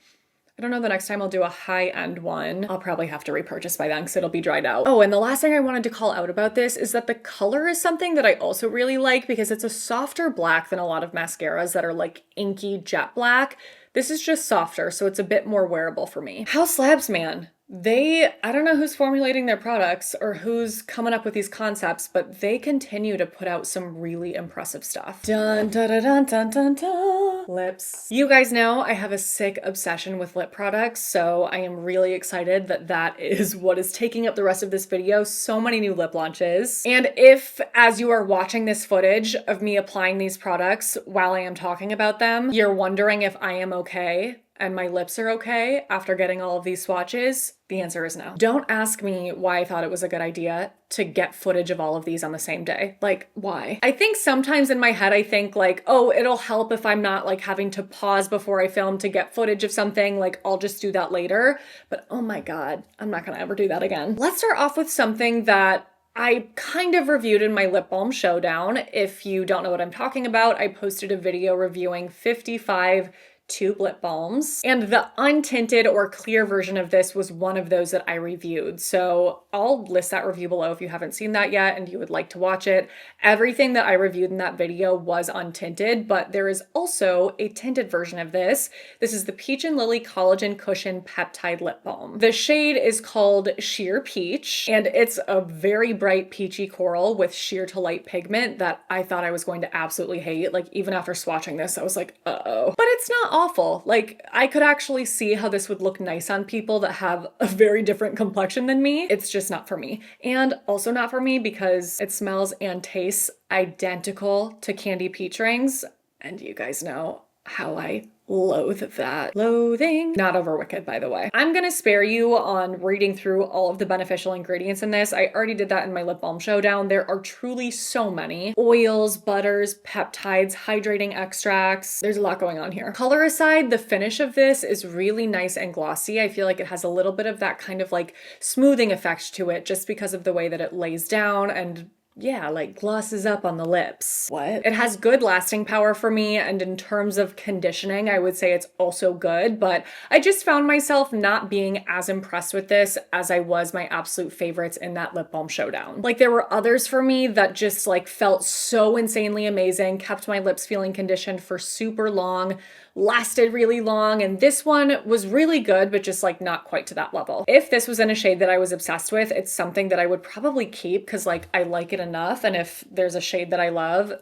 I don't know, the next time I'll do a high-end one. I'll probably have to repurchase by then because it'll be dried out. Oh, and the last thing I wanted to call out about this is that the color is something that I also really like because it's a softer black than a lot of mascaras that are like inky jet black. This is just softer, so it's a bit more wearable for me. House Labs, man. I don't know who's formulating their products or who's coming up with these concepts, but they continue to put out some really impressive stuff. Dun, dun, dun, dun, dun, dun, dun. Lips. You guys know I have a sick obsession with lip products, so I am really excited that that is what is taking up the rest of this video. So many new lip launches. And if, as you are watching this footage of me applying these products while I am talking about them, you're wondering if I am okay, and my lips are okay after getting all of these swatches, the answer is no. Don't ask me why I thought it was a good idea to get footage of all of these on the same day. Like, why? I think sometimes in my head, I think like, oh, it'll help if I'm not like having to pause before I film to get footage of something, like I'll just do that later. But oh my God, I'm not gonna ever do that again. Let's start off with something that I kind of reviewed in my lip balm showdown. If you don't know what I'm talking about, I posted a video reviewing 55 tube lip balms, and the untinted or clear version of this was one of those that I reviewed. So I'll list that review below if you haven't seen that yet and you would like to watch it. Everything that I reviewed in that video was untinted, but there is also a tinted version of this. This is the Peach and Lily Collagen Cushion Peptide Lip Balm. The shade is called Sheer Peach, and it's a very bright peachy coral with sheer to light pigment that I thought I was going to absolutely hate. Like even after swatching this, I was like, uh-oh. But it's not awful. Like I could actually see how this would look nice on people that have a very different complexion than me. It's just not for me. And also not for me because it smells and tastes identical to candy peach rings. And you guys know how I loathe that. Loathing. Not over wicked, by the way. I'm gonna spare you on reading through all of the beneficial ingredients in this. I already did that in my lip balm showdown. There are truly so many. Oils, butters, peptides, hydrating extracts. There's a lot going on here. Color aside, the finish of this is really nice and glossy. I feel like it has a little bit of that kind of like smoothing effect to it just because of the way that it lays down and yeah, like glosses up on the lips. What? It has good lasting power for me, and in terms of conditioning, I would say it's also good, but I just found myself not being as impressed with this as I was my absolute favorites in that lip balm showdown. Like there were others for me that just like felt so insanely amazing, kept my lips feeling conditioned for super long, lasted really long, and this one was really good, but just like not quite to that level. If this was in a shade that I was obsessed with, it's something that I would probably keep because like I like it enough, and if there's a shade that I love,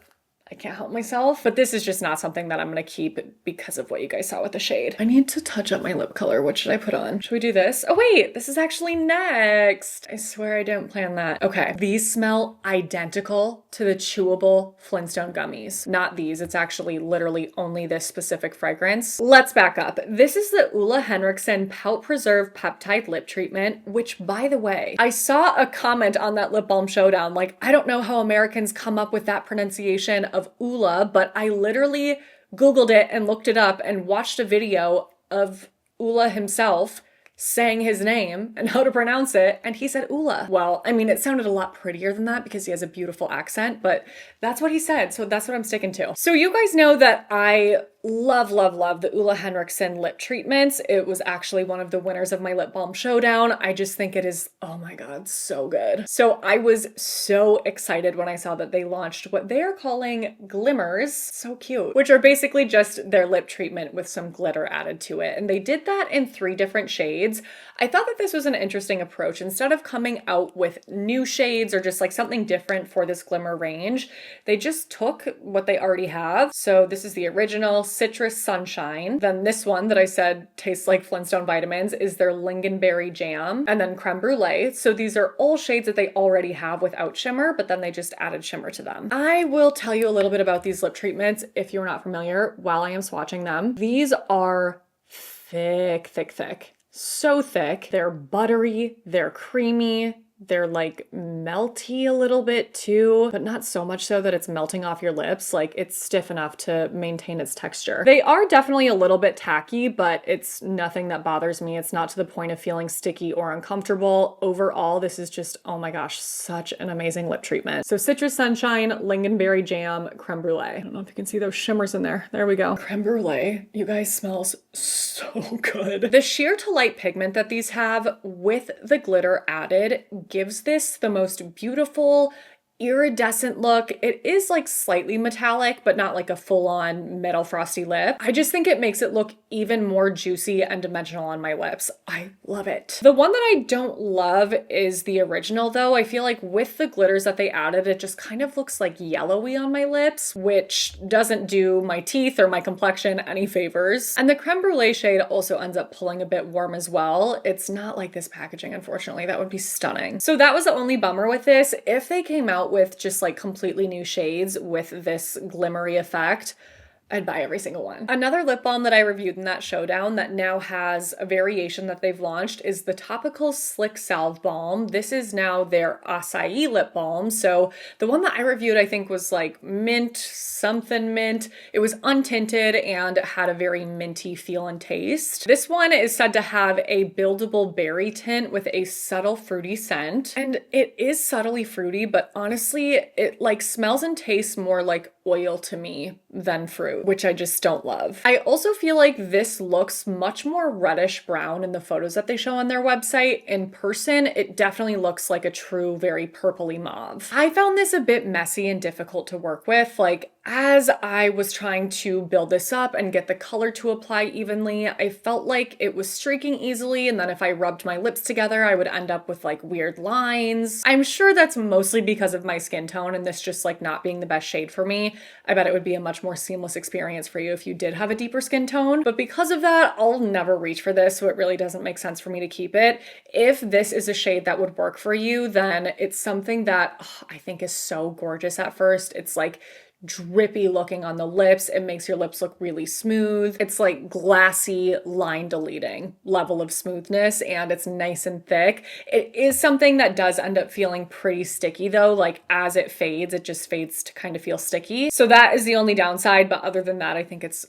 I can't help myself. But this is just not something that I'm gonna keep because of what you guys saw with the shade. I need to touch up my lip color. What should I put on? Should we do this? Oh wait, this is actually next. I swear I didn't plan that. Okay, these smell identical to the chewable Flintstone gummies. Not these, it's actually literally only this specific fragrance. Let's back up. This is the Ole Henriksen Pout Preserve Peptide Lip Treatment, which by the way, I saw a comment on that lip balm showdown, like, I don't know how Americans come up with that pronunciation of Ula, but I literally Googled it and looked it up and watched a video of Ula himself saying his name and how to pronounce it, and he said Ula. Well, I mean, it sounded a lot prettier than that because he has a beautiful accent, but that's what he said, so that's what I'm sticking to. So you guys know that I love, love, love the Ole Henriksen lip treatments. It was actually one of the winners of my lip balm showdown. I just think it is, oh my God, so good. So I was so excited when I saw that they launched what they are calling glimmers, so cute, which are basically just their lip treatment with some glitter added to it. And they did that in 3 different shades. I thought that this was an interesting approach. Instead of coming out with new shades or just like something different for this glimmer range, they just took what they already have. So this is the original Citrus Sunshine. Then this one that I said tastes like Flintstone vitamins is their Lingonberry Jam. And then Creme Brulee. So these are all shades that they already have without shimmer, but then they just added shimmer to them. I will tell you a little bit about these lip treatments if you're not familiar while I am swatching them. These are thick, thick, thick. So thick. They're buttery, they're creamy, they're like melty a little bit too, but not so much so that it's melting off your lips. Like it's stiff enough to maintain its texture. They are definitely a little bit tacky, but it's nothing that bothers me. It's not to the point of feeling sticky or uncomfortable. Overall, this is just, oh my gosh, such an amazing lip treatment. So Citrus Sunshine, Lingonberry Jam, Creme Brulee. I don't know if you can see those shimmers in there. There we go. Creme Brulee, you guys, smells so good. The sheer to light pigment that these have with the glitter added gives this the most beautiful iridescent look. It is like slightly metallic, but not like a full-on metal frosty lip. I just think it makes it look even more juicy and dimensional on my lips. I love it. The one that I don't love is the original though. I feel like with the glitters that they added, it just kind of looks like yellowy on my lips, which doesn't do my teeth or my complexion any favors. And the Creme Brulee shade also ends up pulling a bit warm as well. It's not like this packaging, unfortunately. That would be stunning. So that was the only bummer with this. If they came out with just like completely new shades with this glimmery effect, I'd buy every single one. Another lip balm that I reviewed in that showdown that now has a variation that they've launched is the Topical Slick Salve Balm. This is now their acai lip balm. So the one that I reviewed, I think was like mint, something mint. It was untinted and had a very minty feel and taste. This one is said to have a buildable berry tint with a subtle fruity scent. And it is subtly fruity, but honestly, it like smells and tastes more like oil to me than fruit, which I just don't love. I also feel like this looks much more reddish brown in the photos that they show on their website. In person, it definitely looks like a true, very purpley mauve. I found this a bit messy and difficult to work with. Like, as I was trying to build this up and get the color to apply evenly, I felt like it was streaking easily, and then if I rubbed my lips together, I would end up with like weird lines. I'm sure that's mostly because of my skin tone and this just like not being the best shade for me. I bet it would be a much more seamless experience for you if you did have a deeper skin tone, but because of that, I'll never reach for this, so it really doesn't make sense for me to keep it. If this is a shade that would work for you, then it's something that I think is so gorgeous at first. It's like drippy looking on the lips. It makes your lips look really smooth. It's like glassy line deleting level of smoothness, and it's nice and thick. It is something that does end up feeling pretty sticky though. Like as it fades, it just fades to kind of feel sticky. So that is the only downside, but other than that, I think it's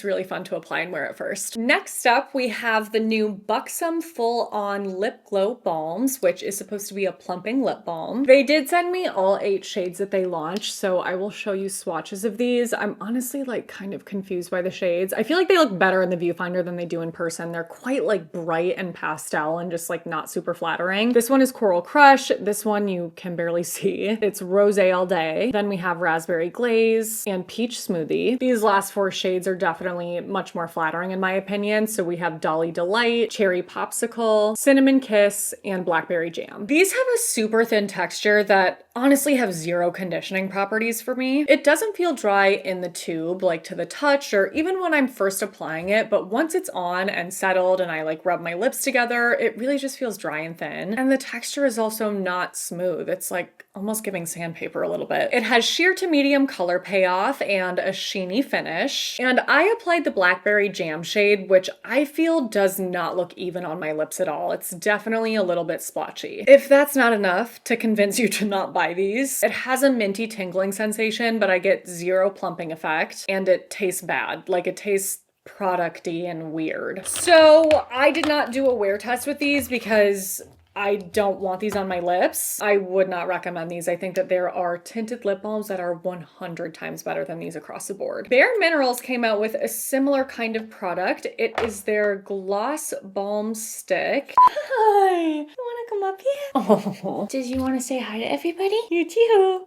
really fun to apply and wear at first. Next up, we have the new Buxom Full On Lip Glow Balms, which is supposed to be a plumping lip balm. They did send me all 8 shades that they launched, so I will show you swatches of these. I'm honestly like kind of confused by the shades. I feel like they look better in the viewfinder than they do in person. They're quite like bright and pastel and just like not super flattering. This one is Coral Crush. This one you can barely see. It's Rosé All Day. Then we have Raspberry Glaze and Peach Smoothie. These last 4 shades are definitely much more flattering in my opinion. So we have Dolly Delight, Cherry Popsicle, Cinnamon Kiss, and Blackberry Jam. These have a super thin texture that honestly have zero conditioning properties for me. It doesn't feel dry in the tube, like to the touch or even when I'm first applying it, but once it's on and settled and I like rub my lips together, it really just feels dry and thin. And the texture is also not smooth. It's like almost giving sandpaper a little bit. It has sheer to medium color payoff and a sheeny finish. And I applied the Blackberry Jam shade, which I feel does not look even on my lips at all. It's definitely a little bit splotchy. If that's not enough to convince you to not buy these, it has a minty tingling sensation, but I get zero plumping effect, and it tastes bad. Like it tastes producty and weird. So I did not do a wear test with these because I don't want these on my lips. I would not recommend these. I think that there are tinted lip balms that are 100 times better than these across the board. Bare Minerals came out with a similar kind of product. It is their Gloss Balm Stick. Hi, you wanna come up here? Oh, did you wanna say hi to everybody? You too.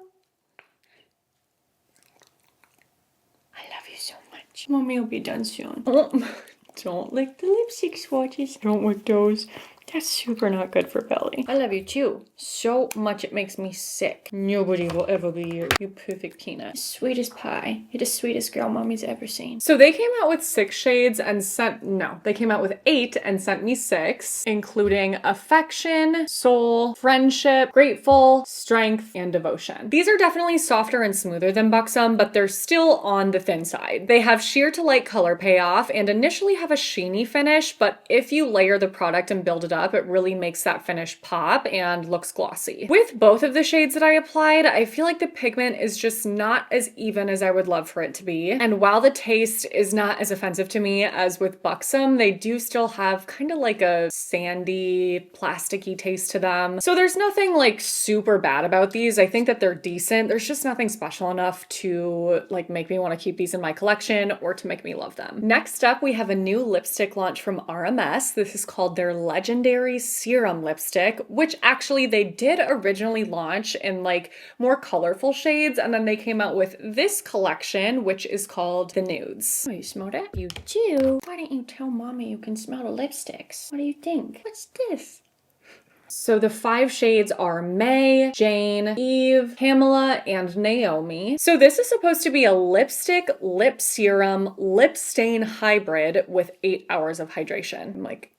I love you so much. Mommy will be done soon. Oh, don't lick the lipstick swatches. Don't lick those. That's super not good for belly. I love you too. So much it makes me sick. Nobody will ever be you perfect peanut. Sweetest pie. You're the sweetest girl mommy's ever seen. So they came out with 6 shades and they came out with 8 and sent me 6, including affection, soul, friendship, grateful, strength, and devotion. These are definitely softer and smoother than Buxom, but they're still on the thin side. They have sheer to light color payoff and initially have a sheeny finish, but if you layer the product and build it up, it really makes that finish pop and looks glossy. With both of the shades that I applied, I feel like the pigment is just not as even as I would love for it to be. And while the taste is not as offensive to me as with Buxom, they do still have kind of like a sandy, plasticky taste to them. So there's nothing like super bad about these. I think that they're decent. There's just nothing special enough to like make me want to keep these in my collection or to make me love them. Next up, we have a new lipstick launch from RMS. This is called their Legendary Serum Lipstick, which actually they did originally launch in like more colorful shades, and then they came out with this collection, which is called the Nudes. Oh, you smelled it? You do? Why don't you tell mommy you can smell the lipsticks? What do you think? What's this? So the 5 shades are May, Jane, Eve, Pamela, and Naomi. So this is supposed to be a lipstick, lip serum, lip stain hybrid with 8 hours of hydration. I'm like,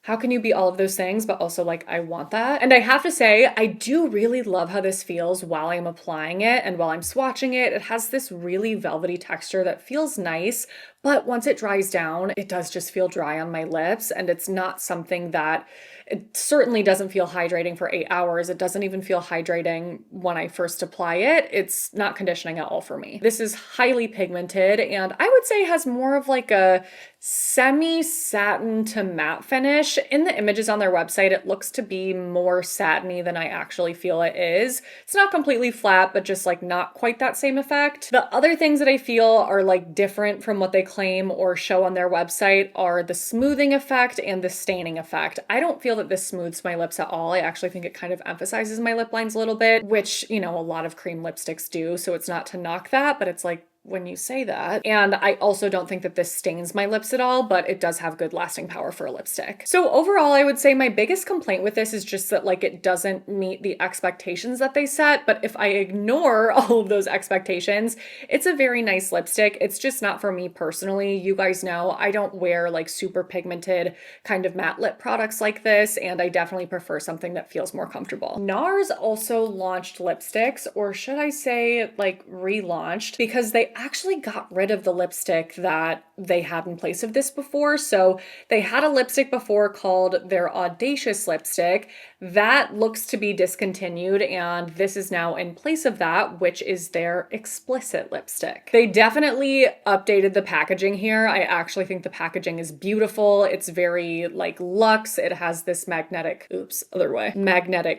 how can you be all of those things, but also like, I want that? And I have to say, I do really love how this feels while I'm applying it and while I'm swatching it. It has this really velvety texture that feels nice, but once it dries down, it does just feel dry on my lips, and it's not something that, it certainly doesn't feel hydrating for 8 hours. It doesn't even feel hydrating when I first apply it. It's not conditioning at all for me. This is highly pigmented, and I would say has more of like a semi-satin to matte finish. In the images on their website, it looks to be more satiny than I actually feel it is. It's not completely flat, but just like not quite that same effect. The other things that I feel are like different from what they claim or show on their website are the smoothing effect and the staining effect. I don't feel that this smooths my lips at all. I actually think it kind of emphasizes my lip lines a little bit, which, you know, a lot of cream lipsticks do. So it's not to knock that, but it's like, when you say that. And I also don't think that this stains my lips at all, but it does have good lasting power for a lipstick. So overall, I would say my biggest complaint with this is just that like it doesn't meet the expectations that they set. But if I ignore all of those expectations, it's a very nice lipstick. It's just not for me personally. You guys know I don't wear like super pigmented kind of matte lip products like this, and I definitely prefer something that feels more comfortable. NARS also launched lipsticks, or should I say like relaunched, because they actually got rid of the lipstick that they had in place of this before. So they had a lipstick before called their Audacious lipstick. That looks to be discontinued, and this is now in place of that, which is their Explicit lipstick. They definitely updated the packaging here. I actually think the packaging is beautiful. It's very like luxe. It has this magnetic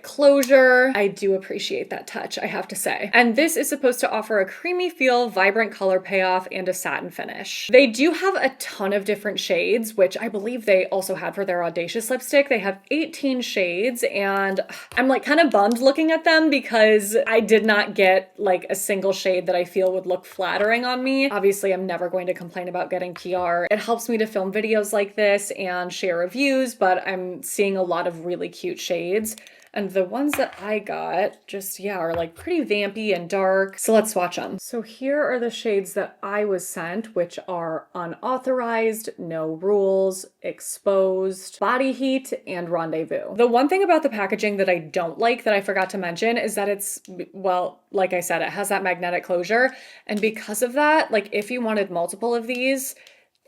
closure. I do appreciate that touch, I have to say. And this is supposed to offer a creamy feel, vibrant color payoff, and a satin finish. They do have a ton of different shades, which I believe they also had for their Audacious lipstick. They have 18 shades, and I'm like kind of bummed looking at them because I did not get like a single shade that I feel would look flattering on me. Obviously, I'm never going to complain about getting PR. It helps me to film videos like this and share reviews, but I'm seeing a lot of really cute shades. And the ones that I got just, yeah, are like pretty vampy and dark. So let's swatch them. So here are the shades that I was sent, which are Unauthorized, No Rules, Exposed, Body Heat, and Rendezvous. The one thing about the packaging that I don't like that I forgot to mention is that it's, well, like I said, it has that magnetic closure. And because of that, like if you wanted multiple of these,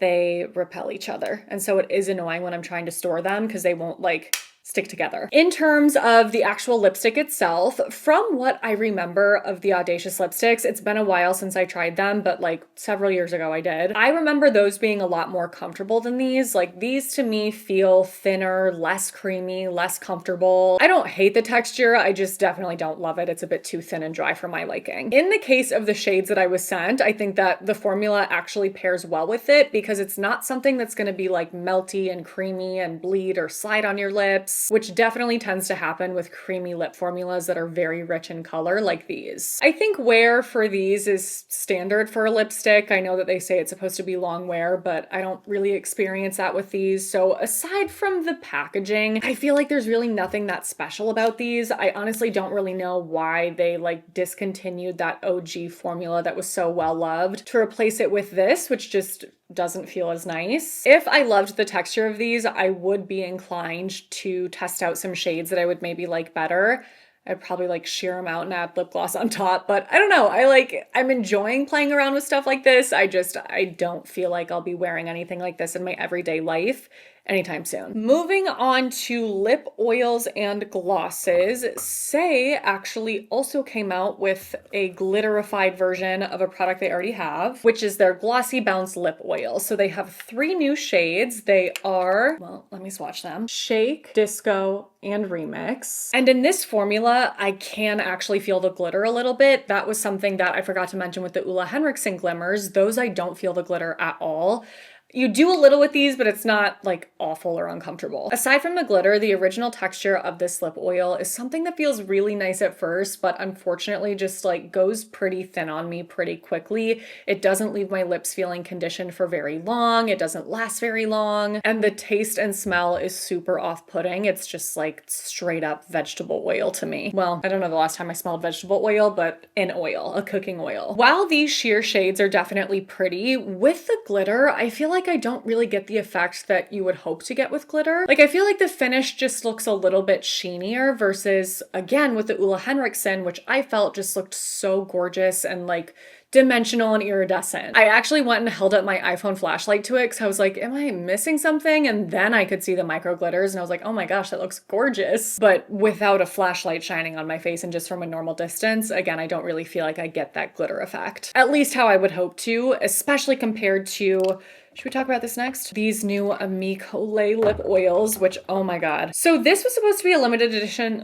they repel each other. And so it is annoying when I'm trying to store them because they won't like stick together. In terms of the actual lipstick itself, from what I remember of the Audacious lipsticks, it's been a while since I tried them, but like several years ago I did. I remember those being a lot more comfortable than these. Like these to me feel thinner, less creamy, less comfortable. I don't hate the texture, I just definitely don't love it. It's a bit too thin and dry for my liking. In the case of the shades that I was sent, I think that the formula actually pairs well with it because it's not something that's gonna be like melty and creamy and bleed or slide on your lips. redness, which definitely tends to happen with creamy lip formulas that are very rich in color like these. I think wear for these is standard for a lipstick. I know that they say it's supposed to be long wear, but I don't really experience that with these. So aside from the packaging, I feel like there's really nothing that special about these. I honestly don't really know why they like discontinued that OG formula that was so well loved to replace it with this, which just doesn't feel as nice. If I loved the texture of these, I would be inclined to test out some shades that I would maybe like better. I'd probably like sheer them out and add lip gloss on top, but I don't know. I'm enjoying playing around with stuff like this. I don't feel like I'll be wearing anything like this in my everyday life anytime soon. Moving on to lip oils and glosses, Say actually also came out with a glitterified version of a product they already have, which is their Glossy Bounce Lip Oil. So they have 3 new shades. They are, well, let me swatch them. Shake, Disco, and Remix. And in this formula, I can actually feel the glitter a little bit. That was something that I forgot to mention with the Ulla Henriksen Glimmers. Those I don't feel the glitter at all. You do a little with these, but it's not like awful or uncomfortable. Aside from the glitter, the original texture of this lip oil is something that feels really nice at first, but unfortunately just like goes pretty thin on me pretty quickly. It doesn't leave my lips feeling conditioned for very long. It doesn't last very long. And the taste and smell is super off-putting. It's just like straight up vegetable oil to me. Well, I don't know the last time I smelled vegetable oil, but an oil, a cooking oil. While these sheer shades are definitely pretty, with the glitter, I feel like I don't really get the effect that you would hope to get with glitter. Like I feel like the finish just looks a little bit sheenier versus, again, with the Ulla Henriksen, which I felt just looked so gorgeous and like dimensional and iridescent. I actually went and held up my iPhone flashlight to it because I was like, am I missing something? And then I could see the micro glitters and I was like, oh my gosh, that looks gorgeous. But without a flashlight shining on my face and just from a normal distance, again, I don't really feel like I get that glitter effect. At least how I would hope to, especially compared to, should we talk about this next? These new Ami Colé lip oils, which, oh my God. So this was supposed to be a limited edition,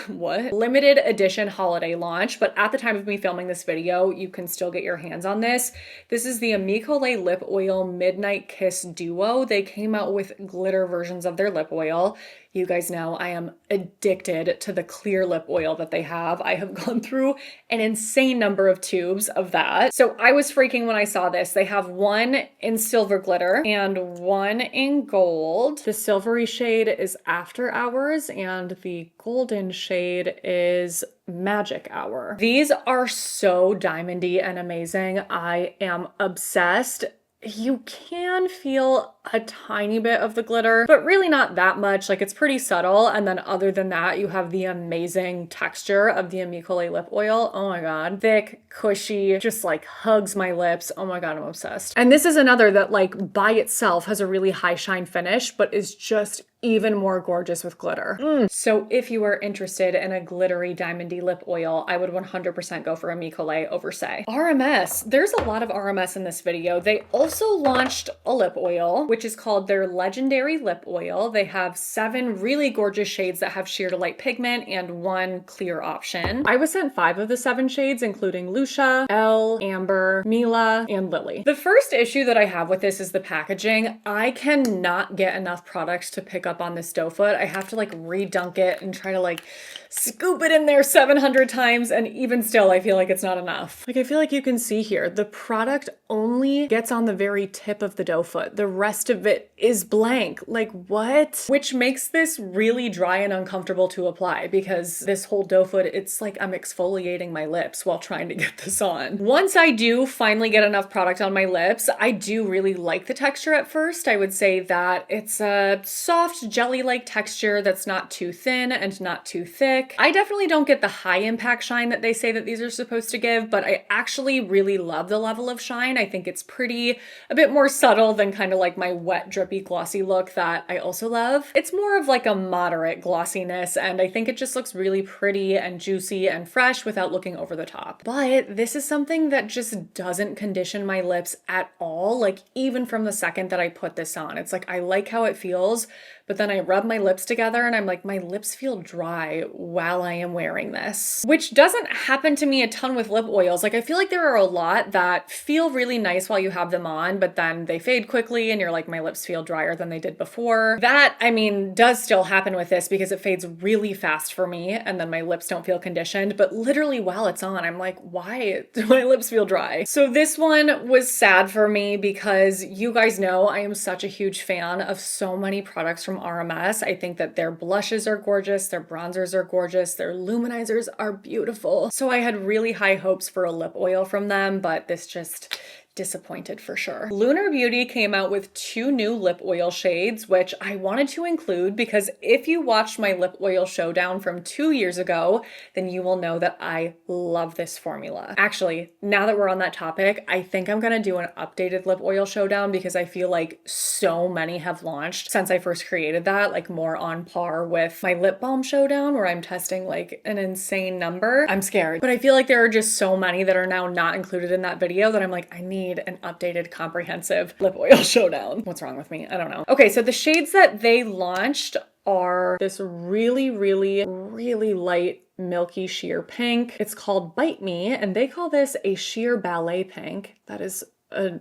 what? Limited edition holiday launch, but at the time of me filming this video, you can still get your hands on this. This is the Ami Colé Lip Oil Midnight Kiss Duo. They came out with glitter versions of their lip oil. You guys know I am addicted to the clear lip oil that they have. I have gone through an insane number of tubes of that. So I was freaking when I saw this. They have one in silver glitter and one in gold. The silvery shade is After Hours and the golden shade is Magic Hour. These are so diamondy and amazing. I am obsessed. You can feel a tiny bit of the glitter, but really not that much. Like it's pretty subtle. And then other than that, you have the amazing texture of the Ami Colé lip oil. Oh my God. Thick, cushy, just like hugs my lips. Oh my God, I'm obsessed. And this is another that like by itself has a really high shine finish, but is just even more gorgeous with glitter. So if you are interested in a glittery diamondy lip oil, I would 100% go for Ami Colé over Say. RMS, there's a lot of RMS in this video. They also launched a lip oil, which is called their Legendary Lip Oil. They have 7 really gorgeous shades that have sheer to light pigment and 1 clear option. I was sent 5 of the 7 shades, including Lucia, Elle, Amber, Mila, and Lily. The first issue that I have with this is the packaging. I cannot get enough products to pick up on this doe foot. I have to like redunk it and try to like scoop it in there 700 times, and even still I feel like it's not enough. Like I feel like you can see here, the product only gets on the very tip of the doe foot. The rest of it is blank. Like what? Which makes this really dry and uncomfortable to apply because this whole doe foot, it's like I'm exfoliating my lips while trying to get this on. Once I do finally get enough product on my lips, I do really like the texture at first. I would say that it's a soft jelly-like texture that's not too thin and not too thick. I definitely don't get the high impact shine that they say that these are supposed to give, but I actually really love the level of shine. I think it's pretty, a bit more subtle than kind of like my wet, drippy, glossy look that I also love. It's more of like a moderate glossiness, and I think it just looks really pretty and juicy and fresh without looking over the top. But this is something that just doesn't condition my lips at all. Like even from the second that I put this on, it's like I like how it feels, but but then I rub my lips together and I'm like, my lips feel dry while I am wearing this, which doesn't happen to me a ton with lip oils. Like I feel like there are a lot that feel really nice while you have them on, but then they fade quickly and you're like, my lips feel drier than they did before. That, I mean, does still happen with this because it fades really fast for me and then my lips don't feel conditioned, but literally while it's on, I'm like, why do my lips feel dry? So this one was sad for me because you guys know I am such a huge fan of so many products from RMS. I think that their blushes are gorgeous, their bronzers are gorgeous, their luminizers are beautiful. So I had really high hopes for a lip oil from them, but this just disappointed for sure. Lunar Beauty came out with 2 new lip oil shades, which I wanted to include because if you watched my lip oil showdown from 2 years ago, then you will know that I love this formula. Actually, now that we're on that topic, I think I'm gonna do an updated lip oil showdown because I feel like so many have launched since I first created that, like more on par with my lip balm showdown where I'm testing like an insane number. I'm scared, but I feel like there are just so many that are now not included in that video that I'm like, I need an updated comprehensive lip oil showdown. What's wrong with me? I don't know. Okay, so the shades that they launched are this really light milky sheer pink. It's called Bite Me, and they call this a sheer ballet pink. That is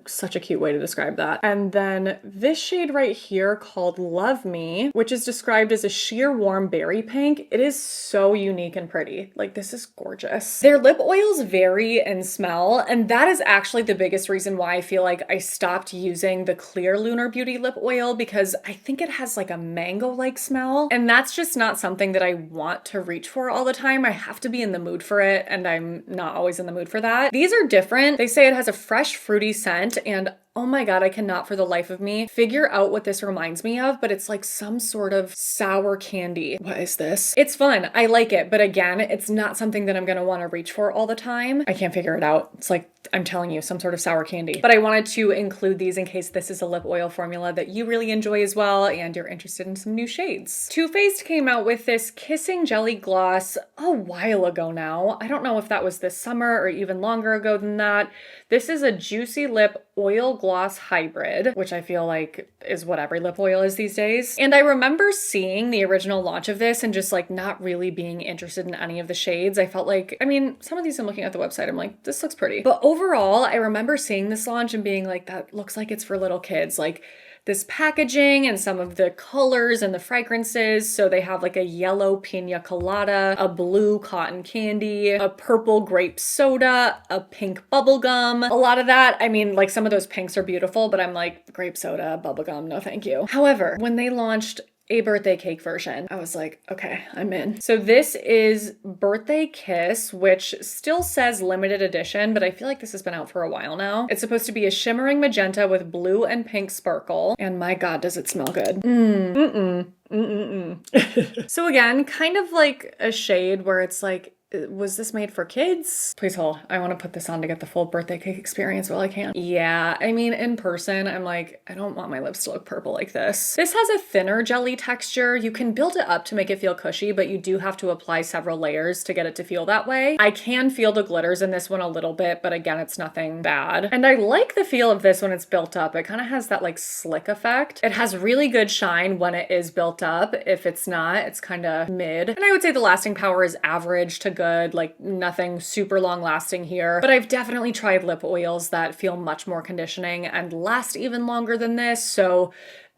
such a cute way to describe that. And then this shade right here called Love Me, which is described as a sheer warm berry pink. It is so unique and pretty. Like, this is gorgeous. Their lip oils vary in smell, and that is actually the biggest reason why I feel like I stopped using the clear Lunar Beauty lip oil because I think it has like a mango-like smell, and that's just not something that I want to reach for all the time. I have to be in the mood for it, and I'm not always in the mood for that. These are different. They say it has a fresh, fruity scent, and oh my God, I cannot for the life of me figure out what this reminds me of, but it's like some sort of sour candy. What is this? It's fun. I like it. But again, it's not something that I'm going to want to reach for all the time. I can't figure it out. It's like, I'm telling you, some sort of sour candy. But I wanted to include these in case this is a lip oil formula that you really enjoy as well and you're interested in some new shades. Too Faced came out with this Kissing Jelly Gloss a while ago now. I don't know if that was this summer or even longer ago than that. This is a Juicy Lip Oil Gloss Hybrid, which I feel like is what every lip oil is these days. And I remember seeing the original launch of this and just like not really being interested in any of the shades. I felt like, I mean, some of these I'm looking at the website, I'm like, this looks pretty. But overall, I remember seeing this launch and being like, that looks like it's for little kids. Like, this packaging and some of the colors and the fragrances. So they have like a yellow pina colada, a blue cotton candy, a purple grape soda, a pink bubble gum. A lot of that, I mean, like some of those pinks are beautiful, but I'm like, grape soda, bubble gum, no thank you. However, when they launched a birthday cake version, I was like, okay, I'm in. So this is Birthday Kiss, which still says limited edition, but I feel like this has been out for a while now. It's supposed to be a shimmering magenta with blue and pink sparkle. And my God, does it smell good. So again, kind of like a shade where it's like, was this made for kids? Please hold. I want to put this on to get the full birthday cake experience while I can. Yeah, I mean, in person, I'm like, I don't want my lips to look purple like this. This has a thinner jelly texture. You can build it up to make it feel cushy, but you do have to apply several layers to get it to feel that way. I can feel the glitters in this one a little bit, but again, it's nothing bad. And I like the feel of this when it's built up. It kind of has that like slick effect. It has really good shine when it is built up. If it's not, it's kind of mid. And I would say the lasting power is average to good, like nothing super long lasting here. But I've definitely tried lip oils that feel much more conditioning and last even longer than this. So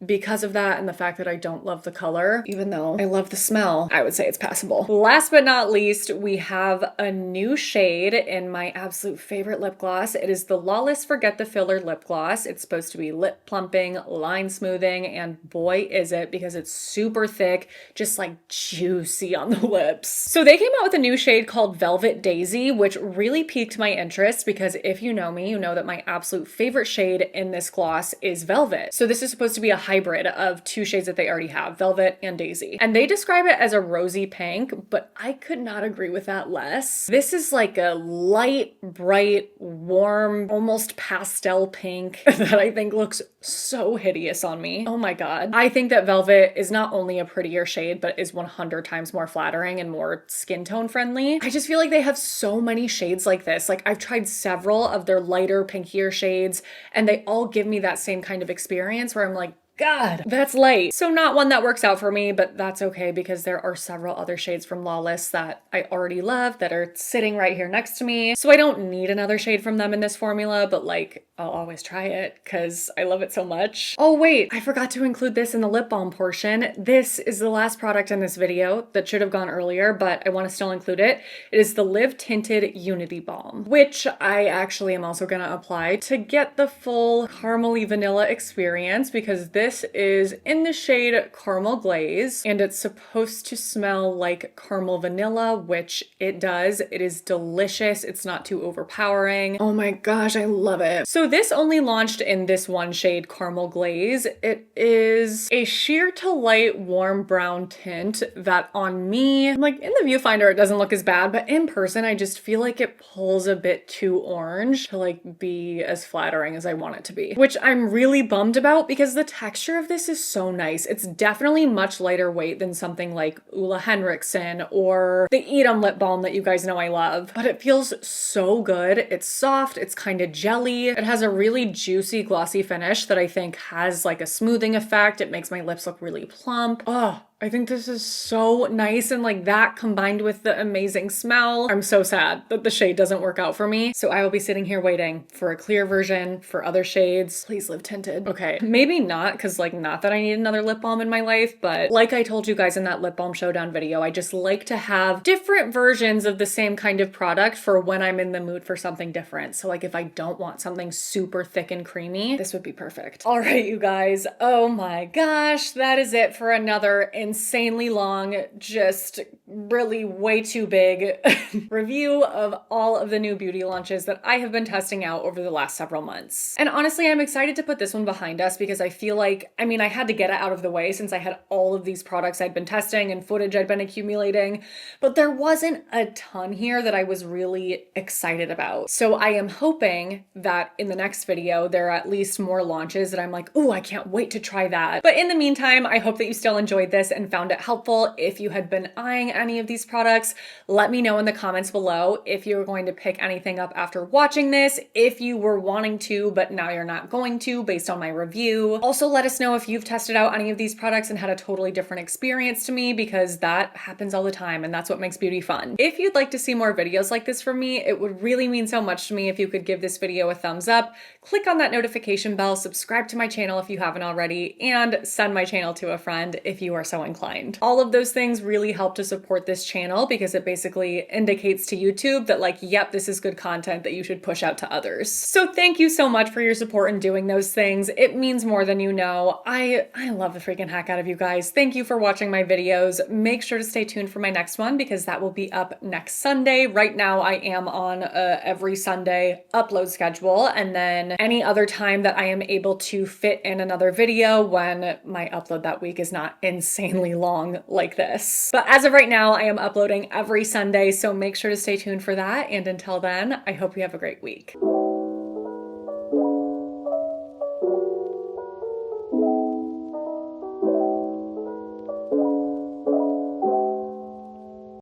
because of that and the fact that I don't love the color, even though I love the smell, I would say it's passable. Last but not least, we have a new shade in my absolute favorite lip gloss. It is the Lawless Forget the Filler lip gloss. It's supposed to be lip plumping, line smoothing, and boy is it, because it's super thick, just like juicy on the lips. So they came out with a new shade called Velvet Daisy, which really piqued my interest because if you know me, you know that my absolute favorite shade in this gloss is Velvet. So this is supposed to be a hybrid of 2 shades that they already have, Velvet and Daisy. And they describe it as a rosy pink, but I could not agree with that less. This is like a light, bright, warm, almost pastel pink that I think looks so hideous on me. Oh my God. I think that Velvet is not only a prettier shade, but is 100 times more flattering and more skin tone friendly. I just feel like they have so many shades like this. Like I've tried several of their lighter, pinkier shades, and they all give me that same kind of experience where I'm like, God, that's light. So not one that works out for me, but that's okay because there are several other shades from Lawless that I already love that are sitting right here next to me. So I don't need another shade from them in this formula, but like I'll always try it because I love it so much. Oh wait, I forgot to include this in the lip balm portion. This is the last product in this video that should have gone earlier, but I want to still include it. It is the Live Tinted Unity Balm, which I actually am also gonna apply to get the full caramely vanilla experience because this is in the shade Caramel Glaze and it's supposed to smell like caramel vanilla, which it does. It is delicious. It's not too overpowering. Oh my gosh, I love it. So this only launched in this one shade Caramel Glaze. It is a sheer to light warm brown tint that on me, like in the viewfinder it doesn't look as bad, but in person I just feel like it pulls a bit too orange to like be as flattering as I want it to be, which I'm really bummed about because the texture of this is so nice. It's definitely much lighter weight than something like Ulla Henriksen or the Edam lip balm that you guys know I love, but it feels so good. It's soft, it's kind of jelly. It has a really juicy glossy finish that I think has like a smoothing effect. It makes my lips look really plump. Oh, I think this is so nice, and like that combined with the amazing smell. I'm so sad that the shade doesn't work out for me. So I will be sitting here waiting for a clear version for other shades. Please Live Tinted. Okay, maybe not because like not that I need another lip balm in my life, but like I told you guys in that lip balm showdown video, I just like to have different versions of the same kind of product for when I'm in the mood for something different. So like if I don't want something super thick and creamy, this would be perfect. All right, you guys. Oh my gosh, that is it for another insanely long, just really way too big review of all of the new beauty launches that I have been testing out over the last several months. And honestly, I'm excited to put this one behind us because I feel like, I mean, I had to get it out of the way since I had all of these products I'd been testing and footage I'd been accumulating, but there wasn't a ton here that I was really excited about. So I am hoping that in the next video, there are at least more launches that I'm like, oh, I can't wait to try that. But in the meantime, I hope that you still enjoyed this and found it helpful. If you had been eyeing any of these products, let me know in the comments below if you were going to pick anything up after watching this, if you were wanting to, but now you're not going to based on my review. Also, let us know if you've tested out any of these products and had a totally different experience to me because that happens all the time and that's what makes beauty fun. If you'd like to see more videos like this from me, it would really mean so much to me if you could give this video a thumbs up, click on that notification bell, subscribe to my channel if you haven't already, and send my channel to a friend if you are so inclined. All of those things really help to support this channel because it basically indicates to YouTube that like, yep, this is good content that you should push out to others. So thank you so much for your support in doing those things. It means more than you know. I love the freaking heck out of you guys. Thank you for watching my videos. Make sure to stay tuned for my next one because that will be up next Sunday. Right now I am on every Sunday upload schedule, and then any other time that I am able to fit in another video when my upload that week is not insanely long like this. But as of right now, I am uploading every Sunday, so make sure to stay tuned for that. And until then, I hope you have a great week.